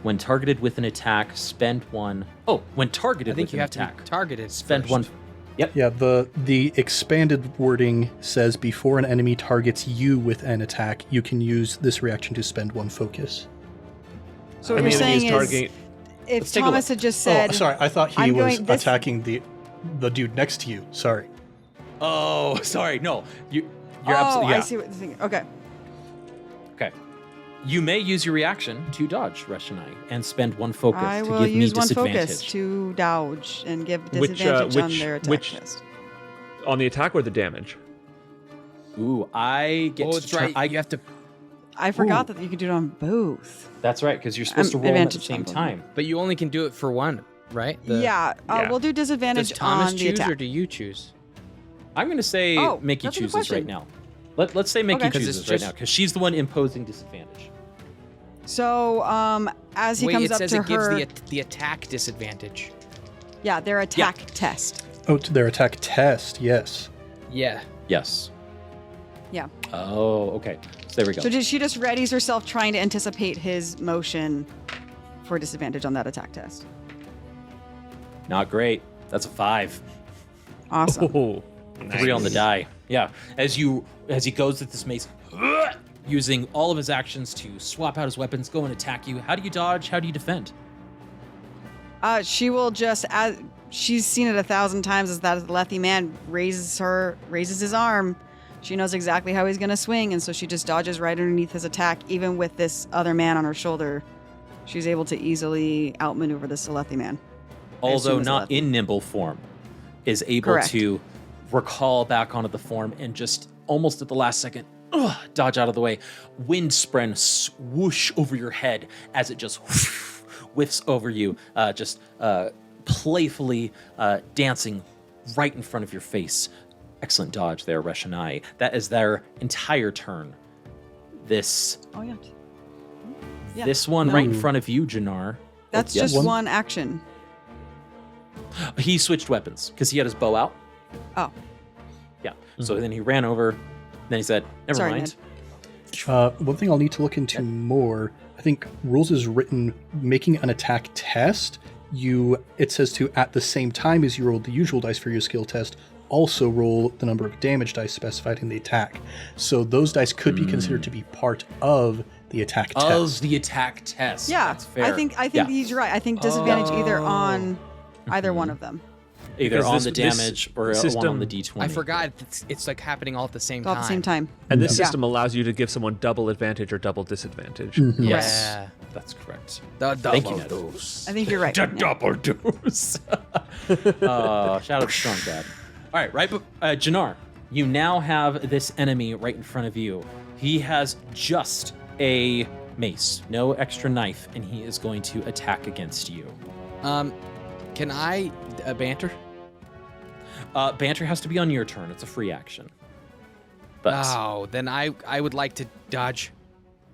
When targeted with an attack, spend one. Oh, when targeted I think with you an have to attack, be targeted. spend first. one. Yeah, the expanded wording says before an enemy targets you with an attack, you can use this reaction to spend one focus. So what And you're the enemy saying is, targeting. if Let's take a Thomas look. had just said, Oh, sorry, I thought he I'm was going this- attacking the dude next to you. Sorry. Oh, sorry. No, you're "Oh, absolutely. Yeah. I see what you're thinking." Okay. Okay. You may use your reaction to dodge, Reshonai, and spend one focus I to will give me use one disadvantage. focus to dodge and give Which, disadvantage on which- their attack which- test. On the attack or the damage? Ooh, I get Oh, to that's turn- right. You have to. I forgot that you could do it on both. That's right, because you're supposed to roll them at the advantage same on both. time. But you only can do it for one, right? Yeah, Yeah. we'll do disadvantage Does Thomas on the choose attack. or do you choose? I'm going to say Oh, Mickey that's a good chooses right question. now. Let's say Mickey Okay. 'Cause chooses it's right just- now, because she's the one imposing disadvantage. So, as he Wait, comes it up says to it gives her, the attack disadvantage. yeah, their attack test. Oh, to their attack test, yes. Yeah. Yes. Yeah. Oh, okay. So there we go. So she just readies herself, trying to anticipate his motion for disadvantage on that attack test. Not great. That's a 5. Awesome. Oh, 3 on the die. Yeah. As he goes with this mace, using all of his actions to swap out his weapons, go and attack you. How do you dodge? How do you defend? She will just, as she's seen it 1,000 times, as that Lethe man raises his arm. She knows exactly how he's going to swing, and so she just dodges right underneath his attack. Even with this other man on her shoulder, she's able to easily outmaneuver this Lethe man. I assume Although it's not Lethe. in nimble form, is able Correct. to recall back onto the form and just almost at the last second, dodge out of the way. Wind spren swoosh over your head as it just whiffs over you, just playfully dancing right in front of your face. Excellent dodge there, Reshonai. That is their entire turn. This Oh, yeah. Yeah. this one No. right in front of you, Janar. That's yes. just one action. He switched weapons because he had his bow out. Oh, Yeah. So then he ran over. Then he said, "Never Sorry, mind." One thing I'll need to look into more, I think rules is written making an attack test. It says to, at the same time as you roll the usual dice for your skill test, also roll the number of damage dice specified in the attack. So those dice could be considered to be part of the attack Of test. the attack test. yeah. That's fair. I think Yeah. he's right. I think disadvantage either on either one of them. Either Because on this- the this damage or one on system- the D20. I forgot it's like happening all at the same All time. at the same time. And this Yeah. system allows you to give someone double advantage or double disadvantage. Yes. Yeah. That's correct. The Thank you, double Ned. dose. I think you're right. The Yeah. double dose. Shout out to Strong Dad. All right, right, Janar, you now have this enemy right in front of you. He has just a mace, no extra knife, and he is going to attack against you. Can I banter? Banter has to be on your turn. It's a free action. But Oh, then I would like to dodge.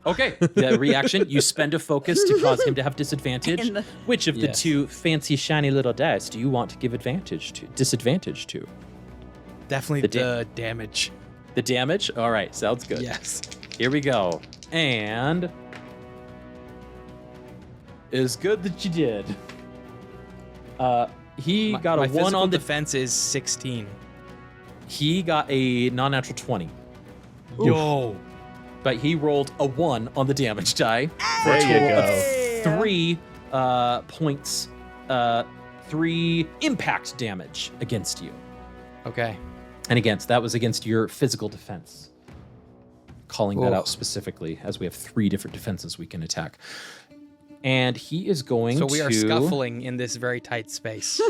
okay, the reaction, you spend a focus to cause him to have disadvantage. In the- Which of the Yes. two fancy shiny little dice do you want to give disadvantage to? Definitely The the damage. The damage? All right, sounds good. Yes. Here we go. And it's good that you did. He got a my 1 physical on the defense is 16. He got a non-natural 20. Yo. But he rolled a 1 on the damage die for a There you total go. of 3 points, 3 impact damage against you. Okay. And again, so that was against your physical defense. Calling that Ooh. out specifically, as we have 3 different defenses we can attack. And he is going to... So we are scuffling in this very tight space.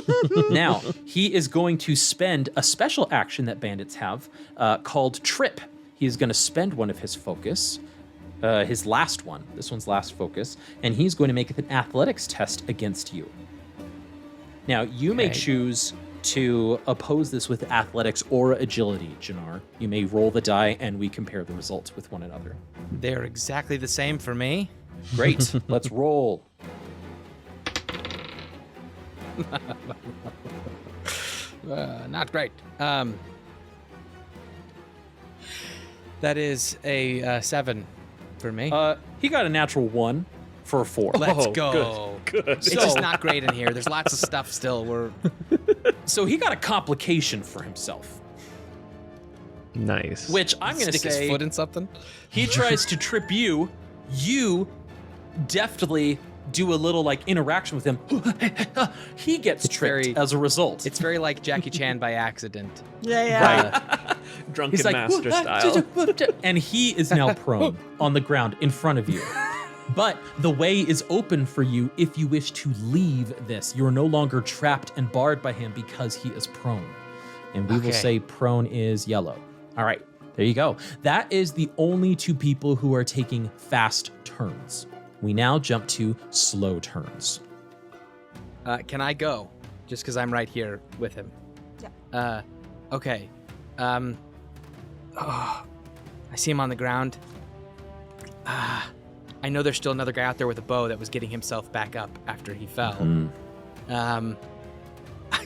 Now, he is going to spend a special action that bandits have called Trip. He is going to spend one of his focus, his last one, this one's last focus, and he's going to make an athletics test against you. Now, you may choose to oppose this with athletics or agility, Janar. You may roll the die, and we compare the results with one another. They're exactly the same for me. Great. Let's roll. Not great. That is a 7 for me. He got a natural 1 for a 4. Let's Oh, go. Good. It's just not great in here. There's lots of stuff still. So he got a complication for himself, Nice. which I'm going to Stick say his foot in something. he tries to trip you. You deftly do a little like interaction with him. He gets tripped very- as a result. It's very like Jackie Chan by accident. right. Drunken He's like, master style. and he is now prone on the ground in front of you. But the way is open for you if you wish to leave this. You are no longer trapped and barred by him because he is prone. And we will Okay. say prone is yellow. All right, there you go. That is the only 2 people who are taking fast turns. We now jump to slow turns. Can I go? Just because I'm right here with him. Yeah. Okay. I see him on the ground. I know there's still another guy out there with a bow that was getting himself back up after he fell.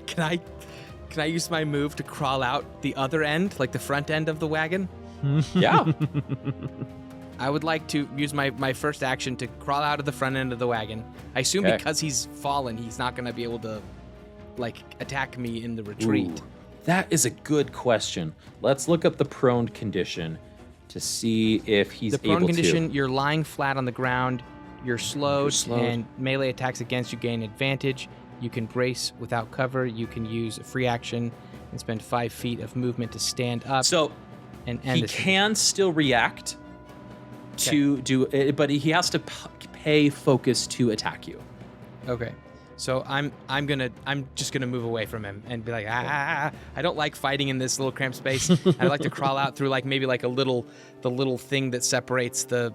Can I use my move to crawl out the other end, like the front end of the wagon? Yeah. I would like to use my first action to crawl out of the front end of the wagon. I assume Okay. because he's fallen, he's not going to be able to, like, attack me in the retreat. Ooh, that is a good question. Let's look up the prone condition to see if he's The prone able condition, to. you're lying flat on the ground, you're slowed, slowed. and melee attacks against you gain advantage. You can brace without cover. You can use a free action and spend 5 feet of movement to stand up. So and end he this. can still react to do it, but he has to pay focus to attack you. Okay. So I'm just gonna move away from him and be like, I don't like fighting in this little cramped space. I'd like to crawl out through like maybe like the little thing that separates the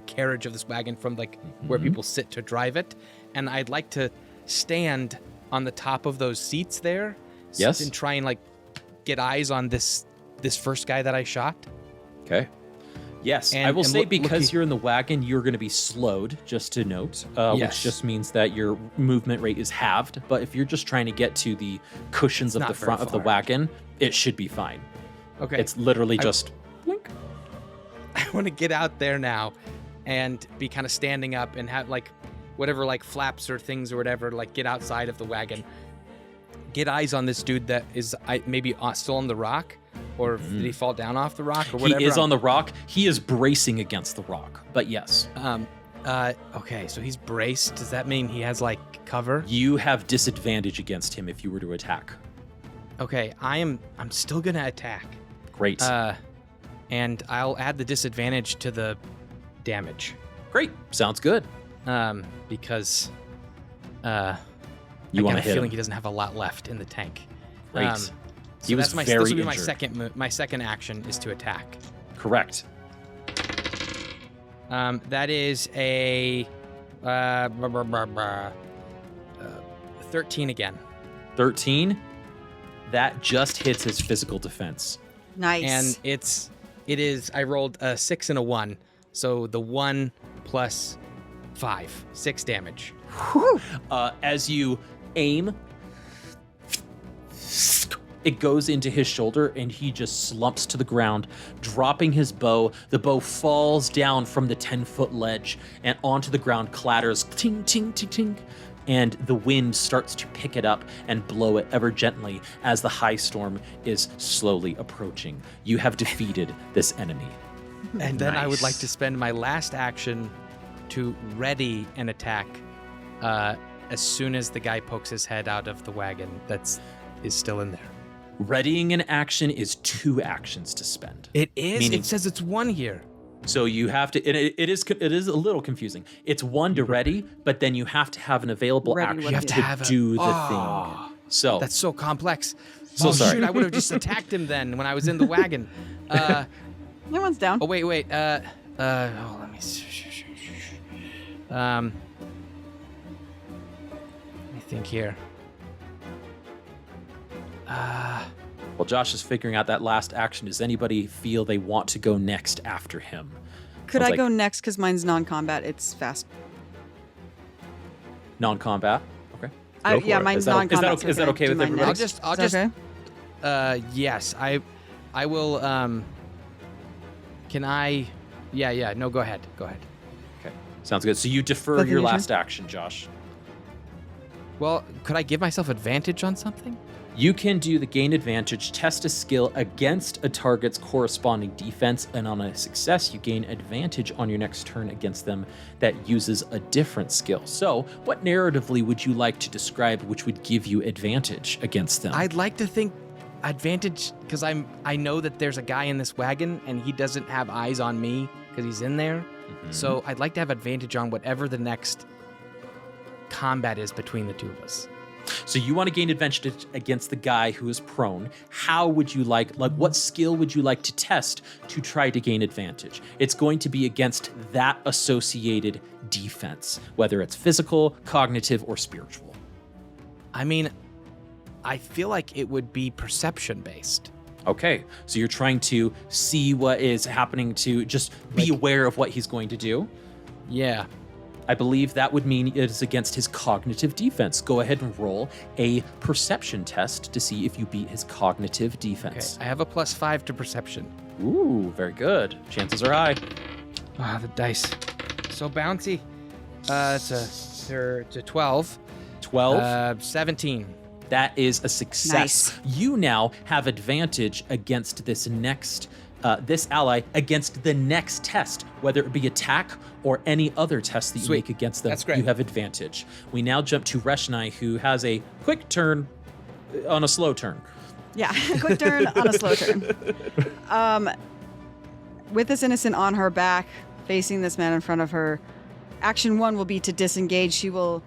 carriage of this wagon from like where people sit to drive it, and I'd like to stand on the top of those seats there. Yes. And try and like get eyes on this first guy that I shot. Okay. Yes, And- I will and say look- because you're in the wagon, you're going to be slowed, just to note, Yes. which just means that your movement rate is halved. But if you're just trying to get to the cushions of not the very front of the far. wagon, it should be fine. Okay. It's literally just blink. I want to get out there now and be kind of standing up and have like whatever like flaps or things or whatever, like get outside of the wagon. Get eyes on this dude that is maybe still on the rock, or did he fall down off the rock or whatever? He is on the rock. He is bracing against the rock. But yes, Okay, so he's braced. Does that mean he has like cover? you have disadvantage against him if you were to attack. Okay, I'm still gonna attack. Great. And I'll add the disadvantage to the damage. Great. Sounds good. Because You I want got to a hit feeling him. he doesn't have a lot left in the tank. Great. So He was that's my, very this will be my injured. my second action is to attack. Correct. That is a 13 again. 13. That just hits his physical defense. Nice. And it is I rolled a 6 and a 1. So the 1 plus 5, 6 damage. As you aim, it goes into his shoulder and he just slumps to the ground, dropping his bow. The bow falls down from the 10-foot ledge and onto the ground, clatters, ting, ting, ting, ting. And the wind starts to pick it up and blow it ever gently as the high storm is slowly approaching. You have defeated this enemy. And then I would like Nice. to spend my last action to ready an attack as soon as the guy pokes his head out of the wagon is still in there. Readying an action is 2 actions to spend. It is? Meaning- It says it's 1 here. So you have to. It is a little confusing. It's 1 to ready, but then you have to have an available Ready, action what You have to to have a- do the Oh. thing. So That's so complex. So sorry. Shoot, I would have just attacked him then when I was in the wagon. That one's down. Oh, wait. Let me see. Let me think here. while Josh is figuring out that last action, does anybody feel they want to go next after him? Could Sounds I like go next? Because mine's non-combat. It's fast. Non-combat. Okay. Yeah, mine's non-combat. Is that okay with everybody? I'll just. Okay? Yes, I will. Can I? Yeah. No, go ahead. Okay. Sounds good. So you defer Both your of you last action, Josh. Well, could I give myself advantage on something? You can do the gain advantage, test a skill against a target's corresponding defense, and on a success, you gain advantage on your next turn against them that uses a different skill. So, what narratively would you like to describe which would give you advantage against them? I'd like to think advantage because I know that there's a guy in this wagon and he doesn't have eyes on me because he's in there. Mhm. So I'd like to have advantage on whatever the next combat is between the two of us. So you want to gain advantage against the guy who is prone. How would you like what skill would you like to test to try to gain advantage? It's going to be against that associated defense, whether it's physical, cognitive, or spiritual. I mean, I feel like it would be perception based. Okay, so you're trying to see what is happening to just be aware of what he's going to do. Yeah. I believe that would mean it is against his cognitive defense. Go ahead and roll a perception test to see if you beat his cognitive Okay. defense. I have a +5 to perception. Ooh, very good. Chances are high. Ah, the dice. So bouncy. It's a 12. 12. 17. That is a success. Nice. You now have advantage against this next, this ally against the next test, whether it be attack or any other test that you Sweet. make against them. That's great. You have advantage. We now jump to Reshonai, who has a quick turn on a slow turn. Yeah, quick turn on a slow turn. With this innocent on her back, facing this man in front of her, action 1 will be to disengage. She will,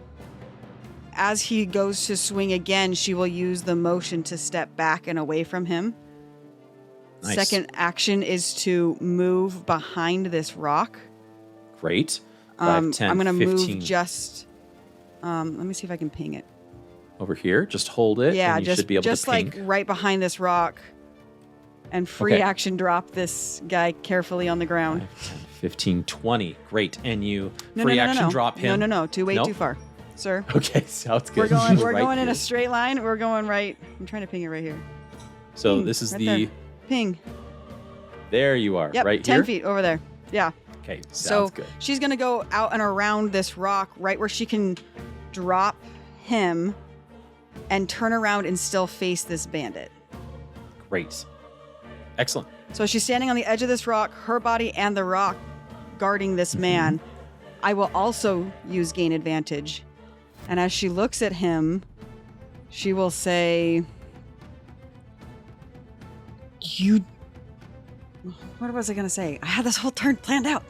as he goes to swing again, she will use the motion to step back and away from him. Nice. Second action is to move behind this rock. Great. 5, 10, I'm going to 15. move just, let me see if I can ping it. Over here. Just hold it. Yeah, and you just, should be able just to ping. like right behind this rock. And free Okay. action drop this guy carefully on the ground. 5, 10, 15, 20. Great. And you No, free no, no, action no. drop him. No. Way Nope. too far, sir. Okay, sounds good. We're Right going in here. a straight line. We're going right. I'm trying to ping it right here. So Ping, this is right the. there. Ping. There you are. Yep. Right 10 here. feet over there. Yeah. Okay. Sounds So good. she's gonna go out and around this rock, right where she can drop him, and turn around and still face this bandit. Great. Excellent. So she's standing on the edge of this rock, her body and the rock guarding this man. I will also use gain advantage. And as she looks at him, she will say, what was I going to say? I had this whole turn planned out.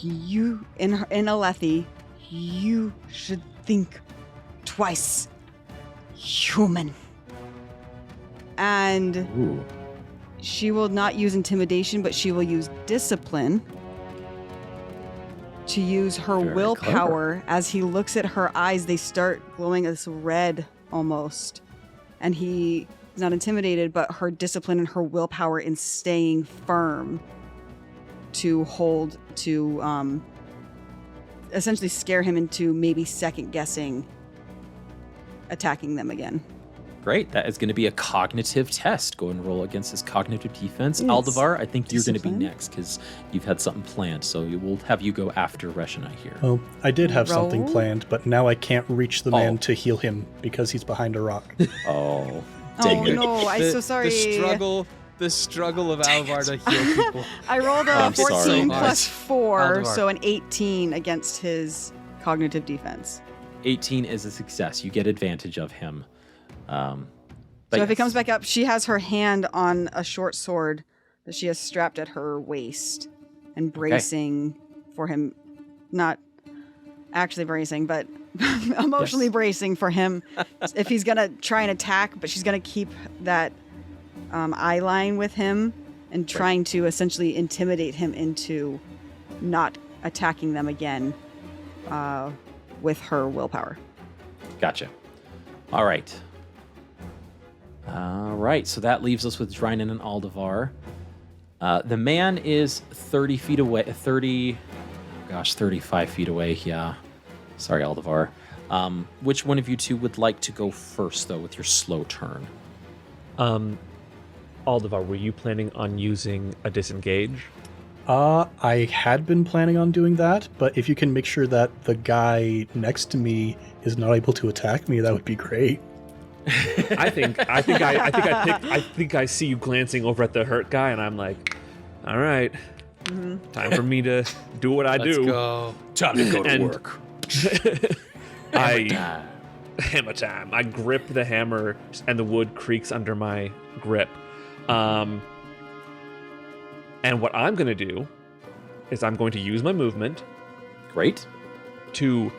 You, in Alethi, you should think twice. Human. And Ooh. she will not use intimidation, but she will use discipline to use her Very willpower. As he looks at her eyes, they start glowing this red almost. And he is not intimidated, but her discipline and her willpower in staying firm to hold, to essentially scare him into maybe second guessing attacking them again. Great. That is going to be a cognitive test. Go and roll against his cognitive defense. Yes. Aldevar, I think you're going to be Discipline. next because you've had something planned. So we'll have you go after Reshonai here. Well, I did have something Roll. planned, but now I can't reach the man Oh. to heal him because he's behind a rock. Oh, Oh dang it. no, I'm so sorry. The struggle of Aldevar to heal people. I rolled a I'm 14 sorry. plus 4, Aldevar. so an 18 against his cognitive defense. 18 is a success. You get advantage of him. So if it comes back up, she has her hand on a short sword that she has strapped at her waist and bracing for him, not actually bracing, but emotionally bracing for him if he's going to try and attack, but she's going to keep that eye line with him and trying to essentially intimidate him into not attacking them again with her willpower. Gotcha. All right. So that leaves us with Drynin and Aldevar. The man is 30 feet away. 35 feet away. Yeah. Sorry, Aldevar. Which one of you two would like to go first, though, with your slow turn? Aldevar, were you planning on using a disengage? I had been planning on doing that, but if you can make sure that the guy next to me is not able to attack me, that would be great. I think I see you glancing over at the hurt guy, and I'm like, all right, time for me to do what I do. Let's go. Time to go to work. Hammer time. I grip the hammer, and the wood creaks under my grip. And what I'm going to do is I'm going to use my movement. Great. To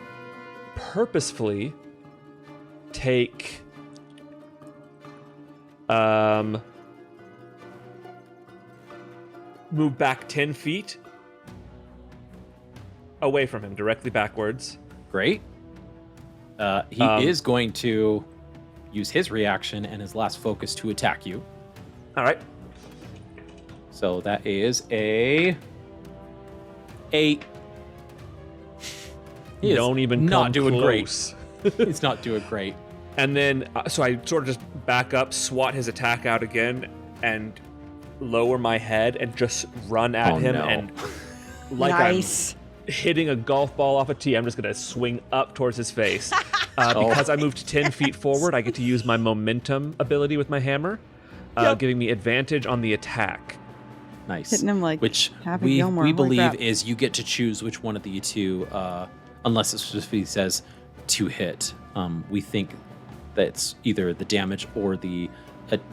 purposefully take move back 10 feet away from him, directly backwards. Great. He is going to use his reaction and his last focus to attack you. All right. So that is a 8. He Don't even not come doing close. great. He's not doing great. And then, so I sort of just back up, swat his attack out again, and lower my head and just run at him. No. And like Nice. I'm hitting a golf ball off a tee, I'm just going to swing up towards his face. Because I moved 10 feet forward, I get to use my momentum ability with my hammer, giving me advantage on the attack. Nice. Hitting him like which Happy we Gilmore. Holy believe crap. is you get to choose which one of the two, unless it specifically says to hit. We think that's either the damage or the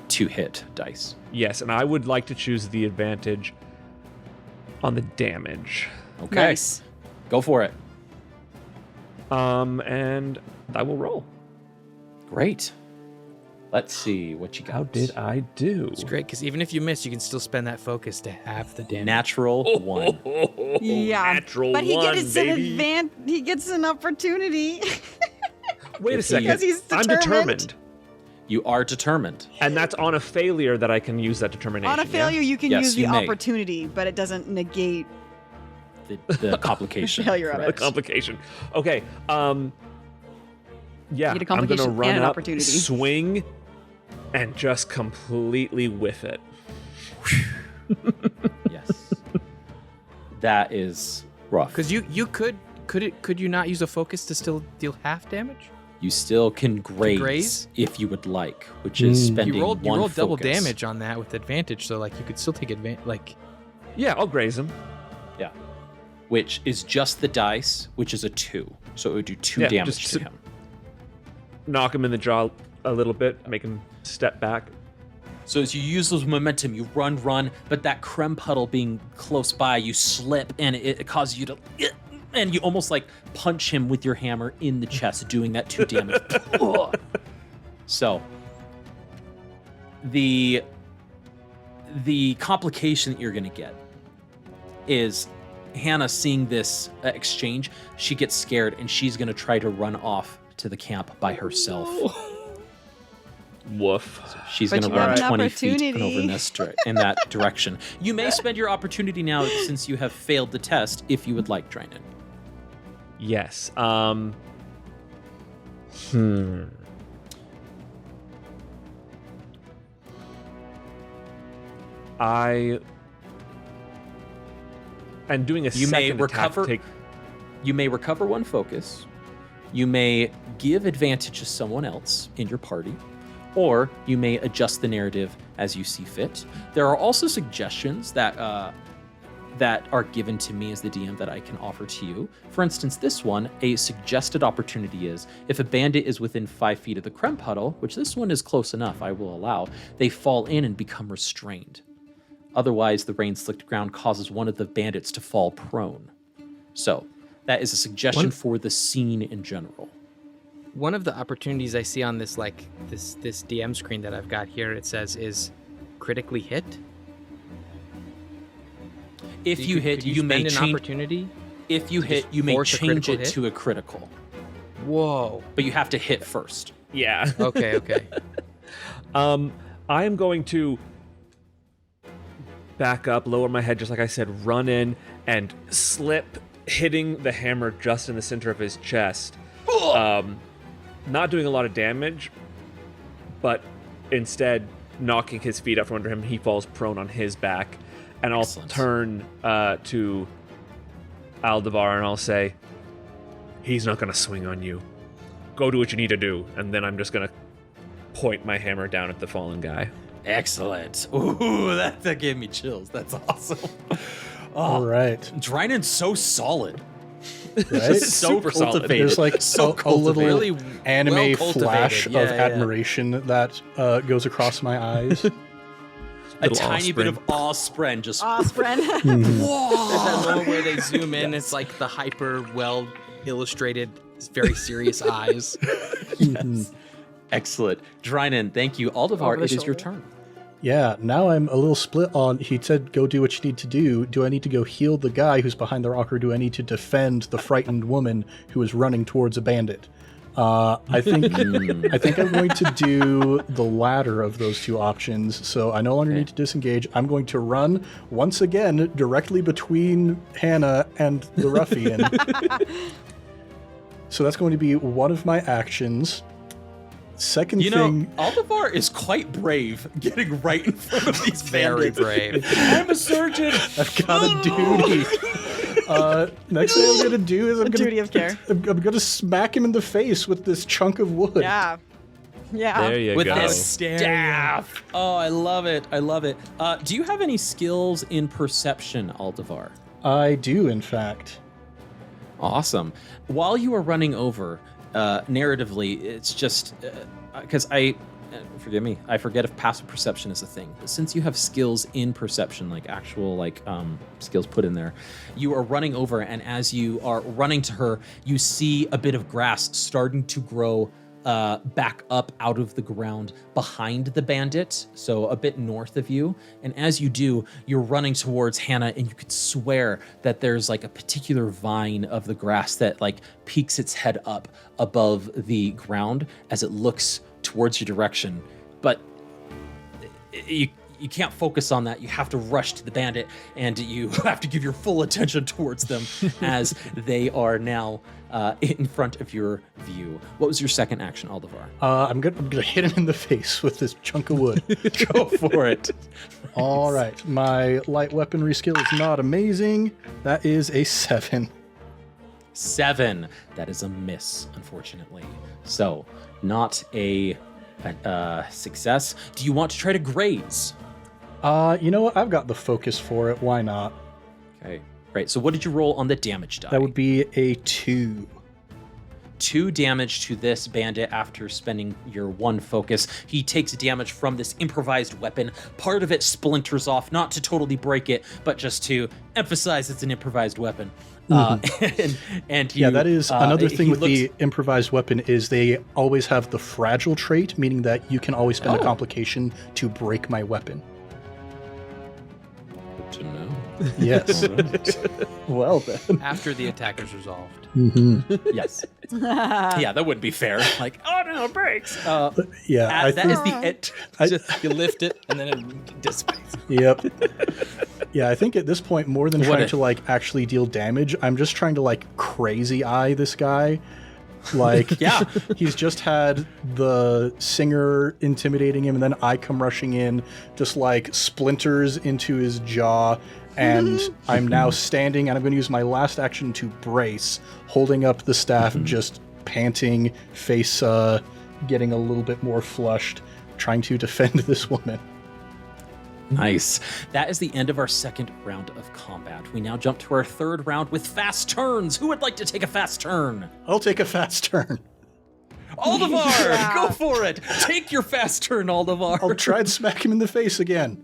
to hit dice. Yes, and I would like to choose the advantage on the damage. Okay. Nice. Go for it. And I will roll. Great. Let's see what you got. How did I do? It's great because even if you miss, you can still spend that focus to have the damage. Natural 1. Yeah, Natural but he one, gets baby. He gets an opportunity. Wait a Because second. he's I'm determined. determined. You are determined. And that's on a failure that I can use that determination. On a failure, you can Yes, use you the may. opportunity, but it doesn't negate The complication. failure of The it. complication. Okay. Yeah. You get a I'm complication gonna run and an up, opportunity. swing, and just completely whiff it. Yes. That is rough. Because you could you not use a focus to still deal half damage? You still can graze, graze? if you would like, which is spending You rolled one double focus. damage on that with advantage, so like you could still take advantage. Like Yeah, I'll graze him. Yeah. Which is just the dice, which is a 2. So it would do 2 Yeah, damage just to him. Knock him in the jaw a little bit, make him step back. So as you use those momentum, you run, but that creme puddle being close by, you slip, and it causes you to... And you almost like punch him with your hammer in the chest, doing that 2 damage. Ugh. So the complication that you're going to get is Hannah seeing this exchange. She gets scared, and she's going to try to run off to the camp by herself. Woof. She's But going to you have run an 20 feet and over opportunity. in that direction. You may spend your opportunity now since you have failed the test, if you would like, Drynin. Yes. And doing a You may second recover. attack. You may recover 1 focus. You may give advantage to someone else in your party, or you may adjust the narrative as you see fit. There are also suggestions that that are given to me as the DM that I can offer to you. For instance, this one, a suggested opportunity is if a bandit is within 5 feet of the Krem puddle, which this one is close enough, I will allow, they fall in and become restrained. Otherwise, the rain-slicked ground causes one of the bandits to fall prone. So, that is a suggestion for the scene in general. One of the opportunities I see on this this DM screen that I've got here, it says is critically hit. If you hit, you may change an opportunity. If you hit, you may change it to a critical. Whoa! But you have to hit first. Yeah. Okay. I am going to back up, lower my head, just like I said, run in and slip, hitting the hammer just in the center of his chest. Not doing a lot of damage, but instead knocking his feet out from under him. He falls prone on his back. And I'll turn to Aldevar and I'll say, he's not going to swing on you. Go do what you need to do. And then I'm just going to point my hammer down at the fallen guy. Excellent. Ooh, that gave me chills. That's awesome. All right. Drynin's so solid. Right? Super solid. There's like a little really anime flash Yeah, of admiration that goes across my eyes. A tiny bit of Awe-Spren just... Awe-Spren. Whoa! There's that moment where they zoom in. It's like the hyper well illustrated, very serious eyes. Yes. Excellent. Drynin, thank you. Aldevar, it is your turn. Yeah, now I'm a little split on, he said go do what you need to do. Do I need to go heal the guy who's behind the rock, or do I need to defend the frightened woman who is running towards a bandit? I think I'm going to do the latter of those two options, so I no longer need to disengage. I'm going to run, once again, directly between Hannah and the ruffian. So that's going to be one of my actions. Second thing... Aldevar is quite brave getting right in front of these Very bandits. brave. I'm a surgeon. I've got a duty. Next thing I'm going to do is duty of care. I'm going to smack him in the face with this chunk of wood. Yeah. There you With go. this staff. Oh, I love it. I love it. Do you have any skills in perception, Aldevar? I do, in fact. Awesome. While you are running over, narratively, it's just because forgive me, I forget if passive perception is a thing. But since you have skills in perception, like actual skills put in there, you are running over, and as you are running to her, you see a bit of grass starting to grow back up out of the ground behind the bandit, so a bit north of you. And as you do, you're running towards Hannah, and you could swear that there's like a particular vine of the grass that like peeks its head up above the ground as it looks towards your direction. But you can't focus on that. You have to rush to the bandit, and you have to give your full attention towards them as they are now in front of your view. What was your second action, Aldevar? I'm gonna hit him in the face with this chunk of wood. Go for it. All right, my light weaponry skill is not amazing. That is a 7. 7. That is a miss, unfortunately. So, not a success. Do you want to try to graze? You know what? I've got the focus for it. Why not? Okay, great. So what did you roll on the damage die? That would be a 2. 2 damage to this bandit after spending your 1 focus. He takes damage from this improvised weapon. Part of it splinters off, not to totally break it, but just to emphasize it's an improvised weapon. And you, that is another thing with the improvised weapon is they always have the fragile trait, meaning that you can always spend a complication to break my weapon. Good to know. Yes. Well then. After the attack is resolved. Yes. Yeah, that wouldn't be fair. Like, oh no, it breaks. Yeah, that is the it. Just, you lift it and then it dissipates. Yep. Yeah, I think at this point, more than trying to like actually deal damage, I'm just trying to like crazy eye this guy. Like, Yeah. He's just had the singer intimidating him, and then I come rushing in, just like splinters into his jaw, and I'm now standing, and I'm going to use my last action to brace, holding up the staff, just panting, face getting a little bit more flushed, trying to defend this woman. Nice. That is the end of our second round of combat. We now jump to our third round with fast turns. Who would like to take a fast turn? I'll take a fast turn. Aldevar, Yeah. go for it. Take your fast turn, Aldevar. I'll try and smack him in the face again.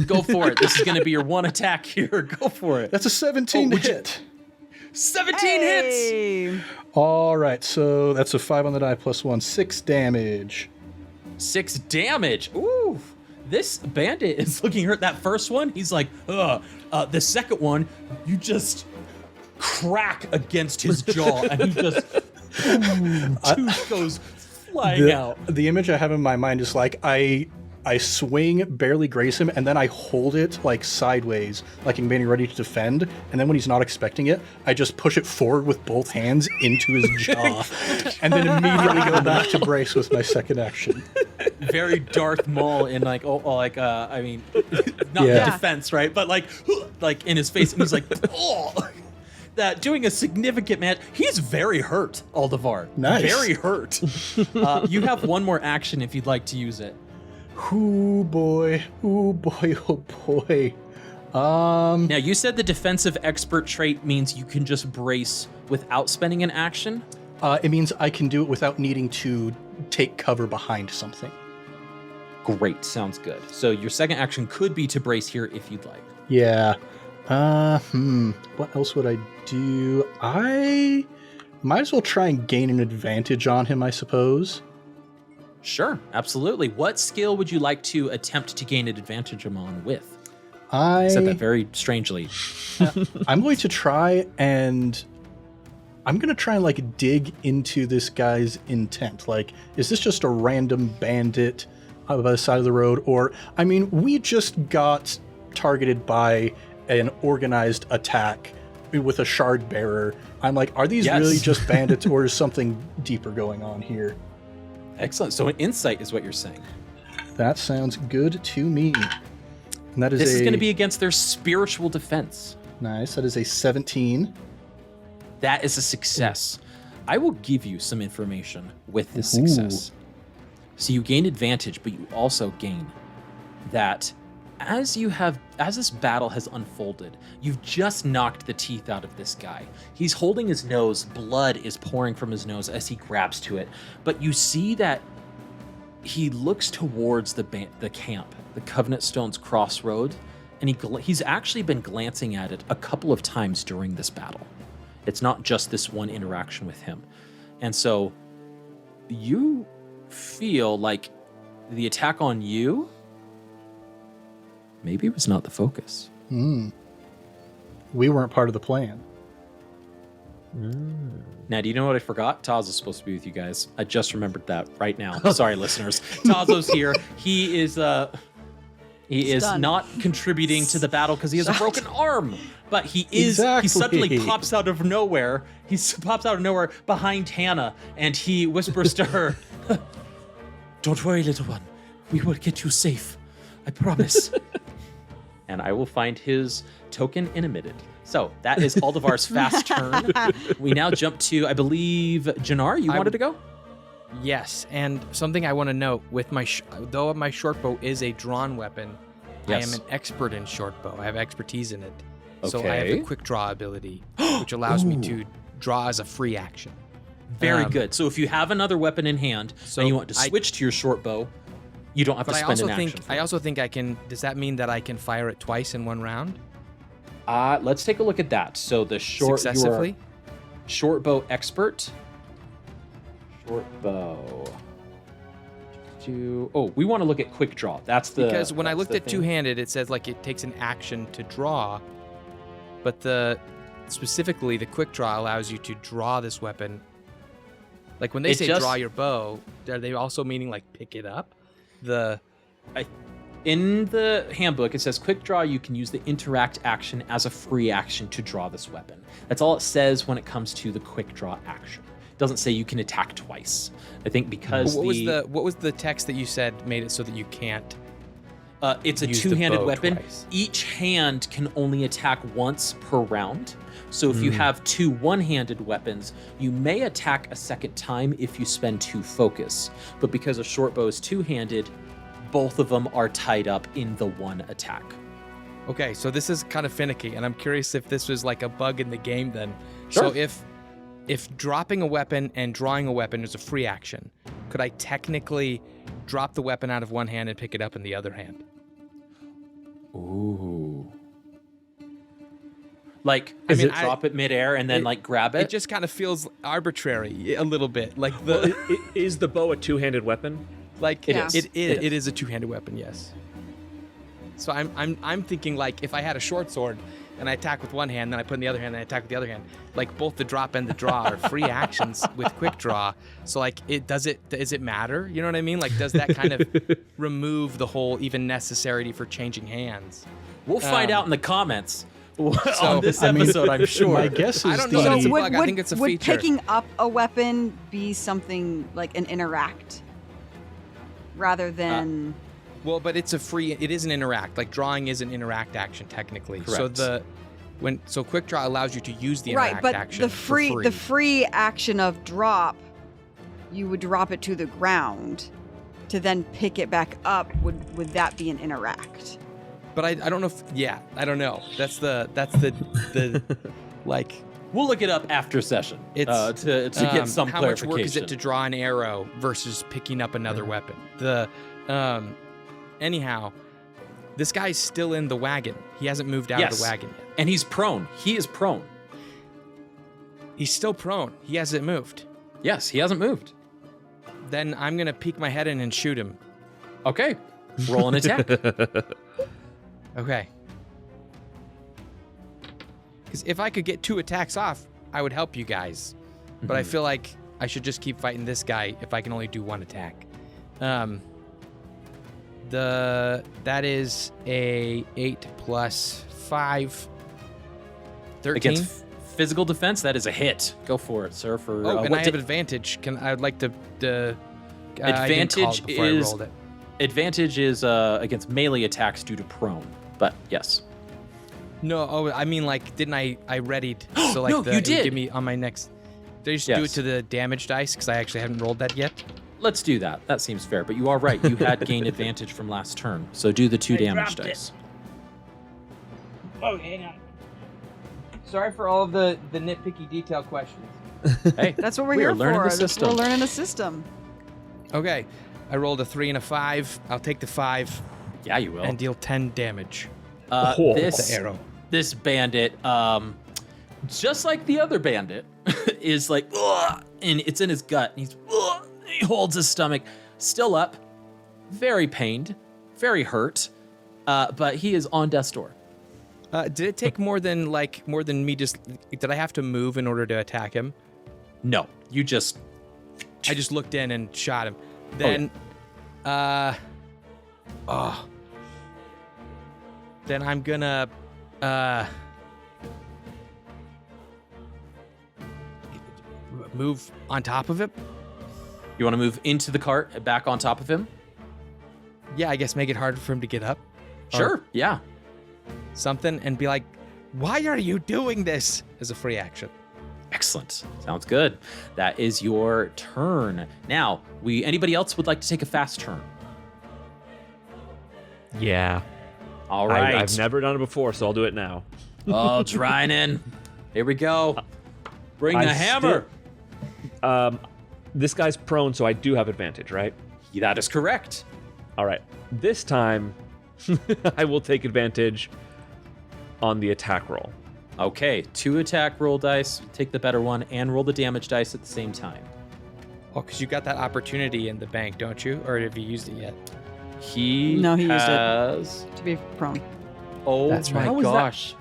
Go for it. This is going to be your one attack here. Go for it. That's a 17 to would you- hit. 17 hits. Hey! All right, so that's a 5 on the die plus 1, 6 damage. 6 damage. Ooh. This bandit is looking hurt. That first one, he's like, ugh. The second one, you just crack against his jaw, and he just tooth goes flying out. The image I have in my mind is like I swing, barely graze him, and then I hold it like sideways, like I'm getting ready to defend. And then when he's not expecting it, I just push it forward with both hands into his jaw, and then immediately go back to brace with my second action. Very Darth Maul in like, not Yeah. defense, right? But like in his face, and he's like, oh. That doing a significant match. He's very hurt, Aldevar. Nice. Very hurt. You have one more action if you'd like to use it. Ooh boy, oh boy. Now, you said the defensive expert trait means you can just brace without spending an action. It means I can do it without needing to take cover behind something. Great, sounds good. So your second action could be to brace here if you'd like. Yeah. What else would I do? I might as well try and gain an advantage on him, I suppose. Sure, absolutely. What skill would you like to attempt to gain an advantage on with? I said that very strangely. I'm going to try and like dig into this guy's intent. Like, is this just a random bandit by the side of the road? Or, I mean, we just got targeted by an organized attack with a shard bearer. I'm like, are these really just bandits, or is something deeper going on here? Excellent. So an insight is what you're saying. That sounds good to me. And that is This is going to be against their spiritual defense. nice. That is a 17. That is a success. I will give you some information with this success. So you gain advantage, but you also gain that as this battle has unfolded, you've just knocked the teeth out of this guy. He's holding his nose, blood is pouring from his nose as he grabs to it. But you see that he looks towards the camp, the Covenant Stone's crossroad, and he's actually been glancing at it a couple of times during this battle. It's not just this one interaction with him. And so you feel like the attack on you maybe was not the focus. We weren't part of the plan. Now, do you know what I forgot? Taz is supposed to be with you guys. I just remembered that right now. Sorry, listeners. Tazo's here. He is Stunned. not contributing to the battle because he has a broken arm. But he is. Exactly. He suddenly pops out of nowhere. He pops out of nowhere behind Hannah, and he whispers to her, "Don't worry, little one. We will get you safe. I promise." And I will find his token in a minute. So that is Aldevar's fast turn. We now jump to, I believe, Janar, you wanted to go? Yes, and something I want to note with my though my short bow is a drawn weapon, I Yes. am an expert in short bow. I have expertise in it. So I have Okay. the quick draw ability, which allows me to draw as a free action. Very good. So if you have another weapon in hand and you want to switch to your short bow, you don't have to But I spend also an think action. for I it. also think I can. Does that mean that I can fire it twice in one round Let's take a look at that. So the successively? you are short bow expert. Short bow. We want to look at quick draw. That's the Because when I that's looked the at thing. two-handed, it says like it takes an action to draw, but specifically the quick draw allows you to draw this weapon. Like when they It say just- draw your bow, are they also meaning like pick it up? In the handbook, it says quick draw, you can use the interact action as a free action to draw this weapon. That's all it says when it comes to the quick draw action. It doesn't say you can attack twice. I think because What was the text that you said made it so that you can't? it's a use the two-handed bow weapon. twice? Each hand can only attack once per round. So if you Hmm. have two one-handed weapons, you may attack a second time if you spend 2 focus. But because a short bow is two-handed, both of them are tied up in the one attack. Okay, so this is kind of finicky, and I'm curious if this was like a bug in the game then. Sure. So if dropping a weapon and drawing a weapon is a free action, could I technically drop the weapon out of one hand and pick it up in the other hand? Ooh. Like, drop it midair and then grab it? It just kind of feels arbitrary a little bit. Like is the bow a two-handed weapon? Like It is. It is a two-handed weapon, yes. So I'm thinking like if I had a short sword and I attack with one hand, then I put in the other hand, and I attack with the other hand. Like both the drop and the draw are free actions with quick draw. So like does it matter? You know what I mean? Like does that kind of remove the whole even necessity for changing hands? We'll find out in the comments on this episode, I'm sure. My guess is I don't know that it's a bug. I think it's a would feature. picking up a weapon be something like an interact rather than? Well, but it is an interact. Like drawing is an interact action technically. Correct. So quick draw allows you to use the Right, interact but action the for free. the free action of drop, you would drop it to the ground to then pick it back up. Would that be an interact? But I don't know if I don't know. That's the like We'll look it up after session It's, to get some how clarification. much work is it to draw an arrow versus picking up another weapon? Anyhow, this guy's still in the wagon. He hasn't moved out of the wagon yet. And he's prone. He is prone. He's still prone. He hasn't moved. Yes, he hasn't moved. Then I'm gonna peek my head in and shoot him. Okay. Roll an attack. Okay. Because if I could get 2 attacks off, I would help you guys. But I feel like I should just keep fighting this guy if I can only do 1 attack. That is a 8 plus 5. 13. Against physical defense, that is a hit. Go for it, sir. For and I have advantage. I'd like to. Advantage I is rolled it. advantage is against melee attacks due to prone. But yes. No, I mean like, didn't I readied? So like, No, you it would did. give me on my next. Did I just do it Yes. to the damage dice? Because I actually haven't rolled that yet. Let's do that. That seems fair. But you are right. You had gained advantage from last turn. So do the 2 damage dice. Oh, hang on. Sorry for all of the nitpicky detail questions. Hey, That's what we're we are here learning for. the system. We're learning the system. Okay, I rolled a 3 and a 5. I'll take the 5 Yeah, you will. and deal 10 damage. This The arrow. this bandit, just like the other bandit, is like, ugh, and it's in his gut. And he's, ugh, he holds his stomach, still up, very pained, very hurt, but he is on death's door. Did it take more than me just? Did I have to move in order to attack him? No, you just I just looked in and shot him. Then, then I'm gonna, move on top of him. You want to move into the cart, back on top of him? Yeah, I guess make it harder for him to get up. Sure. Yeah. Something, and be like, "Why are you doing this?" as a free action. Excellent. Sounds good. That is your turn. Now, anybody else would like to take a fast turn? Yeah. All right. I've never done it before, so I'll do it now. Oh, Drynin. Here we go. Bring the hammer. This guy's prone, so I do have advantage, right? That is correct. All right. This time, I will take advantage on the attack roll. Okay, 2 attack roll dice. Take the better one and roll the damage dice at the same time. Oh, because you got that opportunity in the bank, don't you? Or have you used it yet? He No, he used it. has... To be prone. Oh That's my right. How is that- gosh.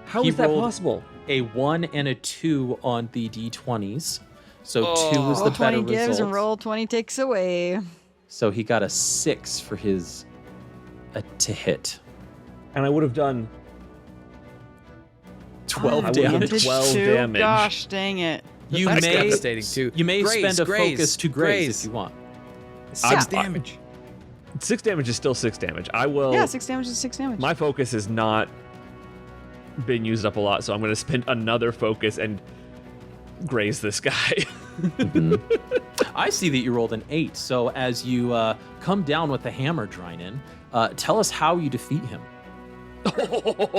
How He is that rolled- possible? A 1 and a 2 on the d20s. So 2 is the Roll better 20 gives result. and roll 20 takes away. So he got a 6 for his to hit. And I would have done 12 I would've damage. done Advantage 12 too? damage. Gosh, dang it. You That's may devastating too. You may Graze, spend a graze, focus to graze if you want. 6 Yeah. damage. 6 damage is still 6 damage. I will. Yeah, 6 damage is 6 damage. My focus has not been used up a lot, so I'm going to spend another focus and graze this guy. I see that you rolled an 8. So as you come down with the hammer, Drynin, tell us how you defeat him.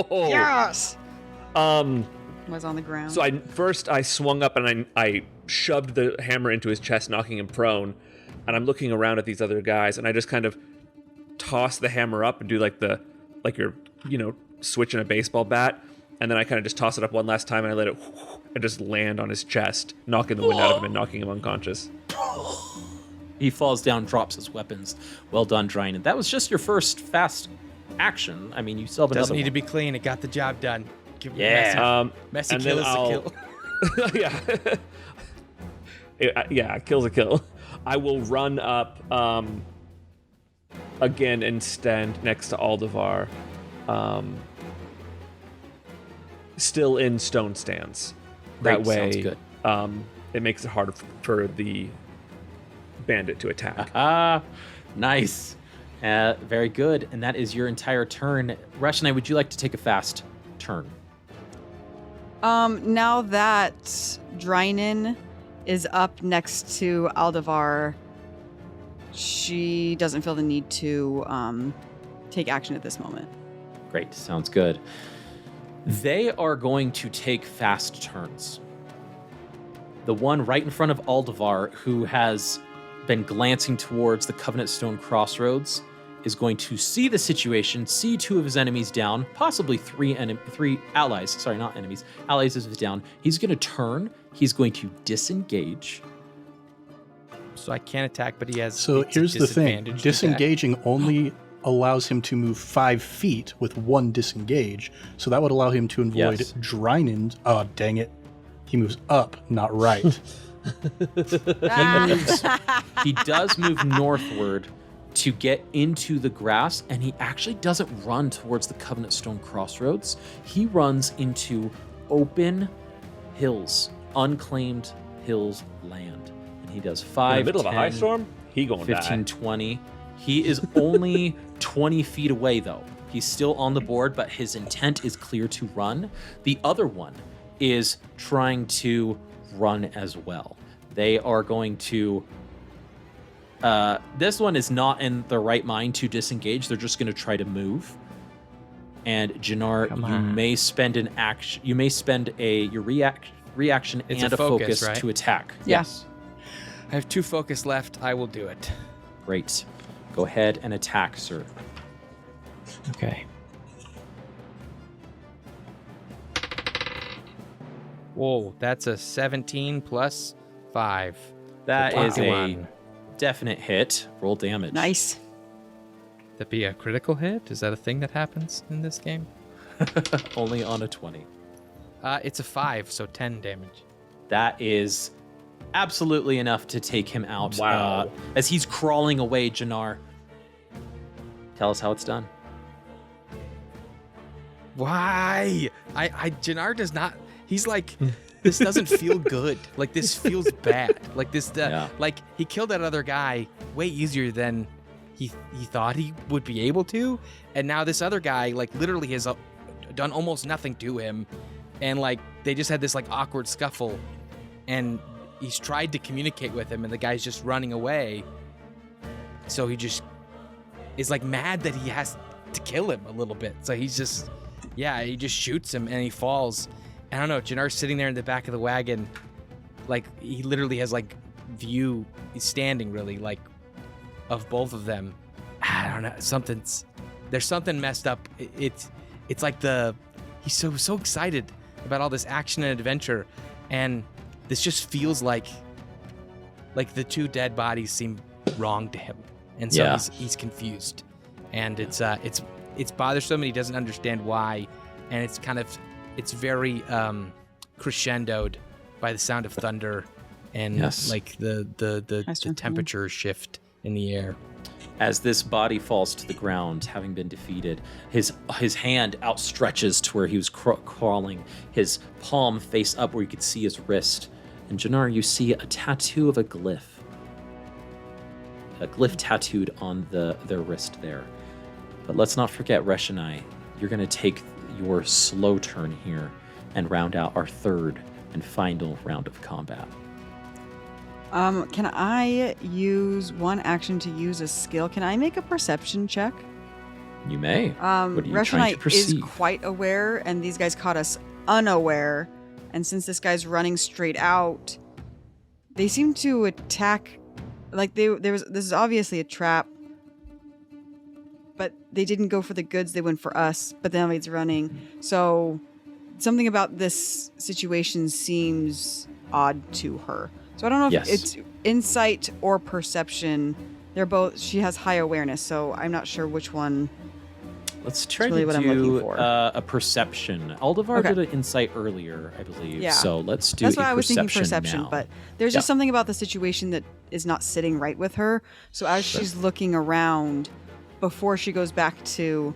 Yes. Um. Was on the ground. So I swung up and I shoved the hammer into his chest, knocking him prone. And I'm looking around at these other guys, and I just kind of toss the hammer up and do like you're switching a baseball bat, and then I kind of just toss it up one last time and I let it and just land on his chest, knocking the wind out of him and knocking him unconscious. He falls down, drops his weapons. Well done, Drynin. That was just your first fast action. I mean, you still have another Doesn't need one. to be clean. It got the job done. Yeah. Messy and kill then is a kill. Yeah, kill's a kill. I will run up again and stand next to Aldevar, still in stone stance. That Great, way, sounds good. It makes it harder for the bandit to attack. Nice. Very good. And that is your entire turn. Reshonai, would you like to take a fast turn? Now that Drynin is up next to Aldevar, she doesn't feel the need to take action at this moment. Great. Sounds good. They are going to take fast turns. The one right in front of Aldevar, who has been glancing towards the Covenant Stone crossroads, is going to see the situation, see 2 of his enemies down, possibly 3 allies. Sorry, not enemies. Allies is down. He's going to turn. He's going to disengage. So I can't attack, but he has. So here's the thing: disadvantage to disengaging only allows him to move 5 feet with 1 disengage. So that would allow him to avoid Yes. Drynin's. Oh, dang it! He moves up, not right. He does move northward to get into the grass, and he actually doesn't run towards the Covenant Stone crossroads. He runs into open hills, unclaimed hills land. And he does 5, in the middle 10, of a high storm, he gonna 15, die. 20. He is only 20 feet away, though. He's still on the board, but his intent is clear to run. The other one is trying to run as well. They are going to... this one is not in the right mind to disengage. They're just going to try to move. And Janar, you may spend an action. You may spend your reaction It's and a a focus, focus right? to attack. Yeah. Yes. I have 2 focus left. I will do it. Great. Go ahead and attack, sir. Okay. Whoa, that's a 17 plus 5. That is a 21. definite hit. Roll damage. Nice. That be a critical hit? Is that a thing that happens in this game? Only on a 20. It's a 5, so 10 damage. That is absolutely enough to take him out. Wow. As he's crawling away, Janar, tell us how it's done. Why? Janar does not. He's like, this doesn't feel good. Like this feels bad. Like this, like he killed that other guy way easier than he thought he would be able to, and now this other guy like literally has done almost nothing to him, and like they just had this like awkward scuffle, and he's tried to communicate with him, and the guy's just running away. So he just is like mad that he has to kill him a little bit. So he's just, he just shoots him and he falls. I don't know, Janar's sitting there in the back of the wagon, like he literally has like view, he's standing really like of both of them. I don't know, there's something messed up. It's like he's so excited about all this action and adventure, and this just feels like the 2 dead bodies seem wrong to him, and so he's confused, and it's bothersome, and he doesn't understand why, and it's very crescendoed by the sound of thunder and like the temperature shift in the air. As this body falls to the ground, having been defeated, his hand outstretches to where he was crawling, his palm face up where you could see his wrist. And Janar, you see a tattoo of a glyph tattooed on their wrist there. But let's not forget, Reshonai, you're going to take your slow turn here and round out our 3rd and final round of combat. Can I use one action to use a skill? Can I make a perception check? You may. What are you trying to Reshonai is perceive? quite aware, and these guys caught us unaware. And since this guy's running straight out, they seem to attack. Like this is obviously a trap, but they didn't go for the goods. They went for us. But now he's running. So something about this situation seems odd to her. So I don't know if it's insight or perception. They're both. She has high awareness, so I'm not sure which one. Let's try really to what I'm do looking for. A perception. Aldevar Okay. did an insight earlier, I believe. Yeah. So let's do That's a why I was thinking perception, now. but there's just something about the situation that is not sitting right with her. So as she's looking around, before she goes back to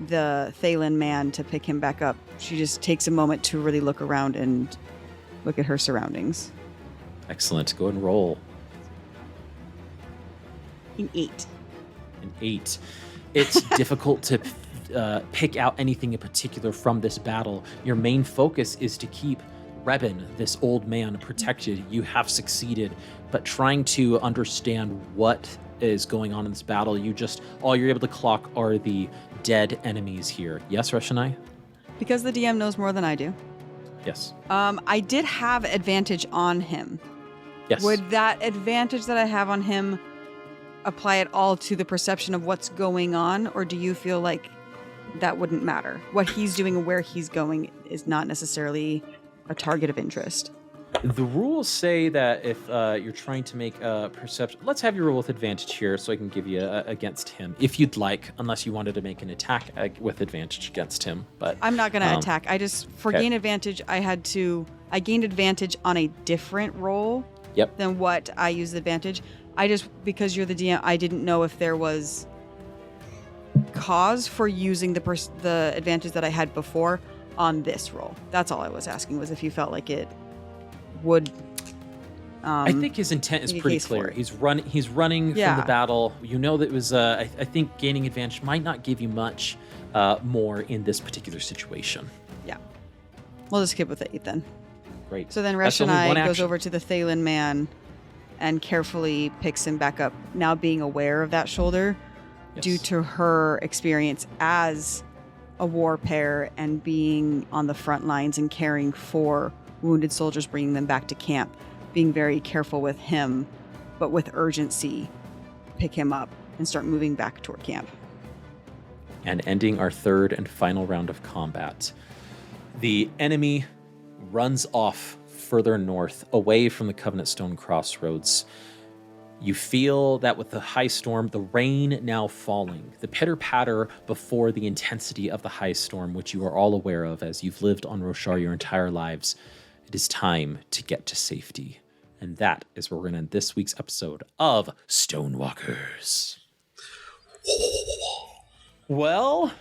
the Thalen man to pick him back up, she just takes a moment to really look around and look at her surroundings. Excellent. Go and roll. An 8. An 8. It's difficult to pick out anything in particular from this battle. Your main focus is to keep Rebin, this old man, protected. You have succeeded, but trying to understand what is going on in this battle, all you're able to clock are the dead enemies here. Yes, Reshonai? Because the DM knows more than I do. Yes. I did have advantage on him. Yes. Would that advantage that I have on him apply at all to the perception of what's going on, or do you feel like that wouldn't matter? What he's doing and where he's going is not necessarily a target of interest. The rules say that if you're trying to make a perception... Let's have you roll with advantage here so I can give you against him, if you'd like, unless you wanted to make an attack with advantage against him. But I'm not going to attack. I just, for gain advantage, I gained advantage on a different roll than what I used advantage. Because you're the DM, I didn't know if there was cause for using the advantage that I had before on this roll. That's all I was asking, was if you felt like it would. I think his intent is pretty clear. He's running from the battle. You know that it was. I think gaining advantage might not give you much more in this particular situation. Yeah, we'll just skip with the 8 then. Great. So then Reshonai goes over to the Thalen man and carefully picks him back up, now being aware of that shoulder due to her experience as a war pair and being on the front lines and caring for wounded soldiers, bringing them back to camp, being very careful with him, but with urgency, pick him up and start moving back toward camp. And ending our third and final round of combat. The enemy runs off further north, away from the Covenant Stone crossroads. You feel that with the high storm, the rain now falling, the pitter-patter before the intensity of the high storm, which you are all aware of as you've lived on Roshar your entire lives, it is time to get to safety. And that is where we're going to end this week's episode of Stonewalkers. Well,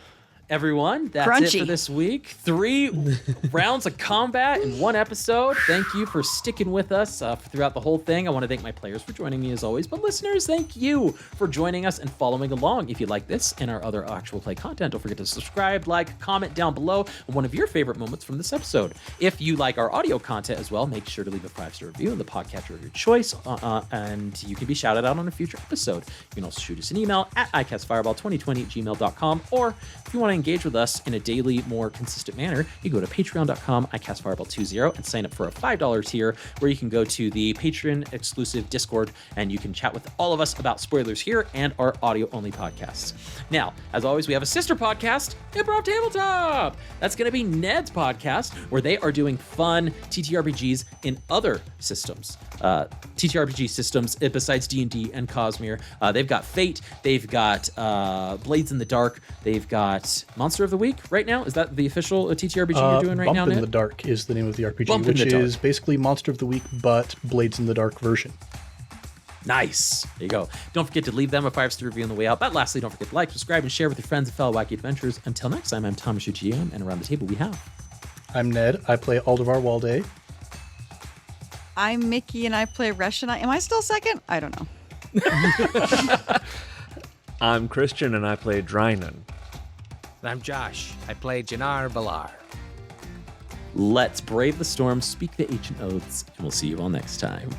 everyone, that's it for this week. 3 rounds of combat in 1 episode. Thank you for sticking with us throughout the whole thing. I want to thank my players for joining me as always, but listeners, thank you for joining us and following along. If you like this and our other actual play content, don't forget to subscribe, like, comment down below on one of your favorite moments from this episode. If you like our audio content as well, make sure to leave a 5-star review in the podcatcher of your choice, and you can be shouted out on a future episode. You can also shoot us an email at icastfireball2020@gmail.com, or if you want to engage with us in a daily, more consistent manner, you go to patreon.com, icastfireball20, and sign up for a $5 tier, where you can go to the Patreon exclusive Discord, and you can chat with all of us about spoilers here and our audio-only podcasts. Now, as always, we have a sister podcast, Improv Tabletop. That's going to be Ned's podcast, where they are doing fun TTRPGs in other systems. TTRPG systems besides D&D and Cosmere. They've got Fate, they've got Blades in the Dark, they've got Monster of the Week right now. Is that the official TTRPG you're doing right now, Bump in Ned? the Dark is the name of the RPG, which is basically Monster of the Week, but Blades in the Dark version. Nice. There you go. Don't forget to leave them a 5-star review on the way out. But lastly, don't forget to like, subscribe, and share with your friends and fellow wacky adventurers. Until next time, I'm Thomas, your GM, and around the table we have... I'm Ned. I play Aldevar Walde. I'm Mickey, and I play Reshonai. Am I still second? I don't know. I'm Christian, and I play Drynin. I'm Josh. I play Janar Balar. Let's brave the storm, speak the ancient oaths, and we'll see you all next time.